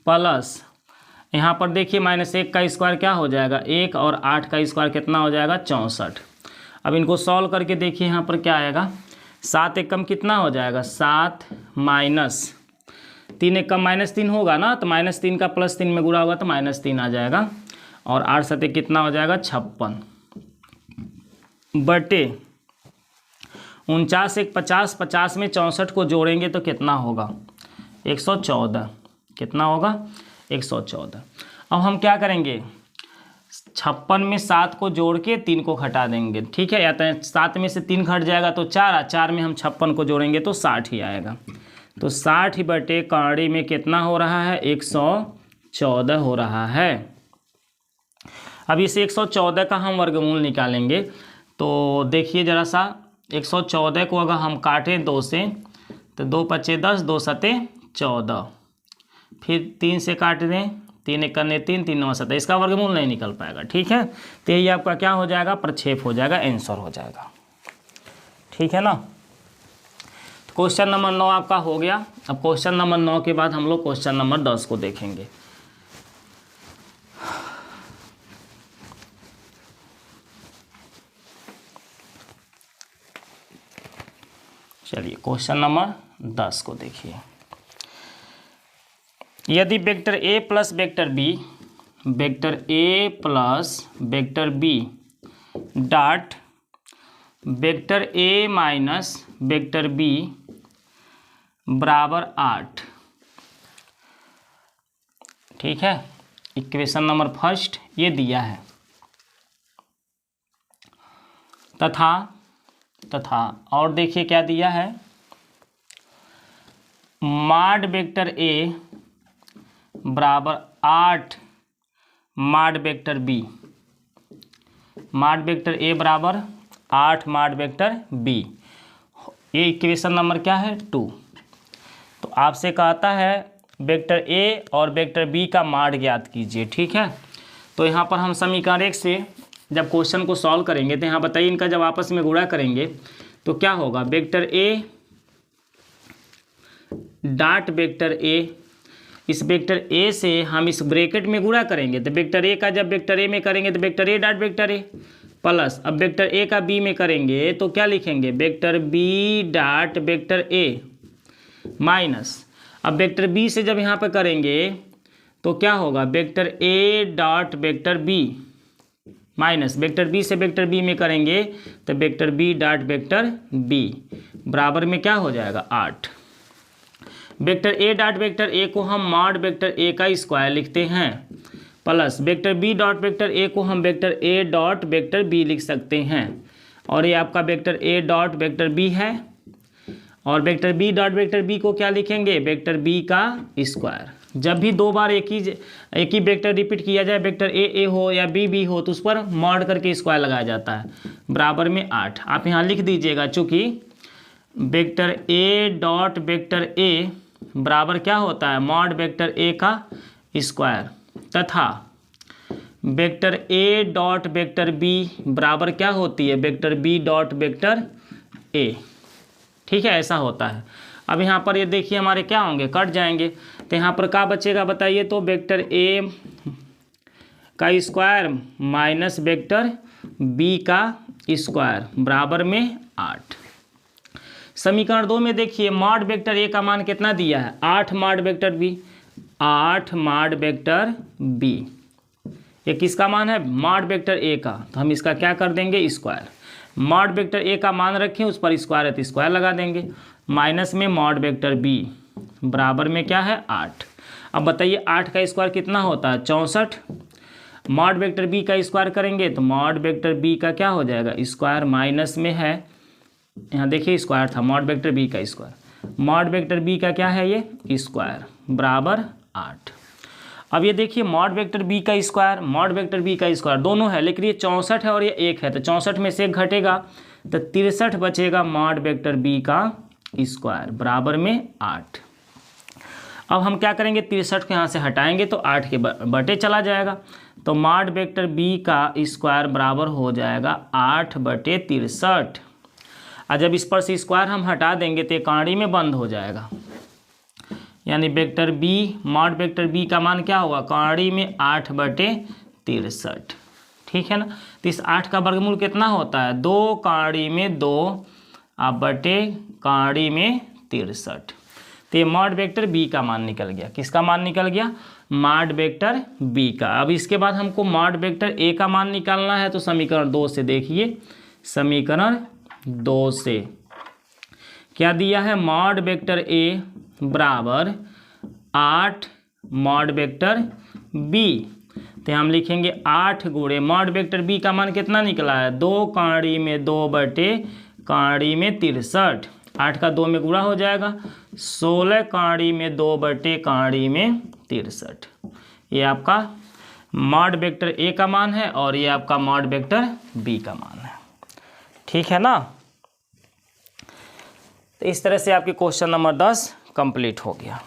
A: प्लस यहाँ पर देखिए -1 का स्क्वायर क्या हो जाएगा 1 और 8 का स्क्वायर कितना हो जाएगा 64। अब इनको सॉल्व करके देखिए यहाँ पर क्या आएगा 7 एकम कितना हो जाएगा 7 माइनस 3 एकम -3 होगा ना, तो -3 का +3 में गुणा होगा तो -3 आ जाएगा। और 8 सते कितना हो जाएगा 56 बटे 49 1 50, 50 में 64 को जोड़ेंगे तो कितना होगा 114। कितना होगा 114। अब हम क्या करेंगे 56 में 7 को जोड़ के 3 को घटा देंगे, ठीक है। या तो 7 में से 3 घट जाएगा तो 4, 4 में हम 56 को जोड़ेंगे तो 60 ही आएगा। तो 60 बटे काड़ी में कितना हो रहा है 114 हो रहा है। अब इस 114 का हम वर्गमूल निकालेंगे। तो देखिए ज़रा सा 114 को अगर हम काटें 2 से तो 2 पचे 10, 2 सते 14, फिर 3 से काट दें, 3 एक करने 3, 3 9 7, इसका वर्गमूल नहीं निकल पाएगा, ठीक है। तो ये आपका क्या हो जाएगा प्रक्षेप हो जाएगा, आंसर हो जाएगा, ठीक है ना। तो क्वेश्चन नंबर 9 आपका हो गया। अब क्वेश्चन नंबर 9 के बाद हम लोग क्वेश्चन नंबर 10 को देखेंगे। चलिए क्वेश्चन नंबर 10 को देखिए। यदि vector a plus vector b, vector a plus vector b dot vector a minus vector b बराबर 8, ठीक है। इक्वेशन नंबर फर्स्ट ये दिया है। तथा और देखिए क्या दिया है, मॉड वेक्टर a बराबर 8 mod vector b, mod vector a बराबर 8 मॉड वेक्टर b। ये इक्वेशन नंबर क्या है 2। तो आपसे कहता है वेक्टर a और वेक्टर b का मॉड ज्ञात कीजिए, ठीक है। तो यहाँ पर हम समीकरण 1 से जब क्वेश्चन को सॉल्व करेंगे तो यहाँ बताइए इनका जब आपस में गुणा करेंगे तो क्या होगा, vector a dot vector a, इस वेक्टर a से हम इस ब्रैकेट में गुणा करेंगे तो वेक्टर a का जब वेक्टर a में करेंगे तो vector a dot vector a plus, अब वेक्टर a का b में करेंगे तो क्या लिखेंगे vector b dot vector a minus, अब वेक्टर b से जब यहाँ पर करेंगे तो क्या होगा vector a dot vector b minus, vector b से वेक्टर b में करेंगे तो vector b dot vector b बराबर में क्या हो जाएगा 8। Vector a dot vector a को हम मॉड वेक्टर a का स्क्वायर लिखते हैं, plus vector b dot vector a को हम vector a dot vector b लिख सकते हैं। और ये आपका vector a dot vector b है, और vector b dot vector b को क्या लिखेंगे वेक्टर b का स्क्वायर। जब भी 2 बार एक ही वेक्टर रिपीट किया जाए, वेक्टर a हो या b हो, तो उस पर मॉड करके स्क्वायर लगाया जाता है, बराबर में 8। आप यहाँ लिख दीजिएगा, चूँकि vector a dot vector a बराबर क्या होता है मॉड वेक्टर a का स्क्वायर, तथा vector a dot vector b बराबर क्या होती है vector b dot vector a, ठीक है। ऐसा होता है। अब यहाँ पर ये देखिए हमारे क्या होंगे कट जाएंगे, तो यहाँ पर क्या बचेगा बताइए, तो वेक्टर a का स्क्वायर माइनस वेक्टर b का स्क्वायर बराबर में 8। समीकरण 2 में देखिए मॉड वेक्टर a का मान कितना दिया है 8 mod vector b, 8 mod vector b, ये किसका मान है मॉड वेक्टर a का, तो हम इसका क्या कर देंगे स्क्वायर। मॉड वेक्टर a का मान रखें, उस पर स्क्वायर है तो स्क्वायर लगा देंगे, माइनस में मॉड वेक्टर b बराबर में क्या है 8। अब बताइए 8 का स्क्वायर कितना होता है 64। मॉड वेक्टर b का स्क्वायर करेंगे तो मॉड वेक्टर b का क्या हो जाएगा स्क्वायर, माइनस में है यहाँ देखिए स्क्वायर था मॉड वेक्टर b का स्क्वायर, मॉड वेक्टर b का क्या है ये स्क्वायर बराबर 8। अब ये देखिए मॉड वेक्टर b का स्क्वायर मॉड वेक्टर b का स्क्वायर दोनों है, लेकिन ये 64 है और ये 1 है, तो 64 में से 1 घटेगा तो 63 बचेगा मॉड वेक्टर b का स्क्वायर बराबर में 8। अब हम क्या करेंगे 63 को यहाँ से हटाएंगे तो 8 के बटे चला जाएगा, तो मॉड वेक्टर b का स्क्वायर बराबर हो जाएगा 8 बटे 63। और जब इस पर से स्क्वायर हम हटा देंगे तो ये कांडी में बंद हो जाएगा, यानी vector B, mod vector B का मान क्या होगा, कौड़ी में 8/63। ठीक है ना। तो इस 8 का वर्गमूल कितना होता है, 2 कौड़ी में 2 बटे कौड़ी में 63। तो ये मॉड वेक्टर बी का मान निकल गया। किसका मान निकल गया, मॉड वेक्टर बी का। अब इसके बाद हमको मॉड वेक्टर ए का मान निकालना है। तो समीकरण 2 से देखिए, समीकरण 2 से क्या दिया है, मॉड वेक्टर ए बराबर 8 मॉड वेक्टर बी। तो हम लिखेंगे 8 गुणे मॉड वेक्टर बी का मान कितना निकला है, 2 कौड़ी में 2 बटे कौड़ी में 63। 8 का 2 में गुणा हो जाएगा, 16 कौड़ी में 2 बटे कौड़ी में 63। ये आपका मॉड वेक्टर ए का मान है और ये आपका मॉड वेक्टर बी का मान है। ठीक है ना। तो इस तरह से आपके क्वेश्चन नंबर 10 कंप्लीट हो गया।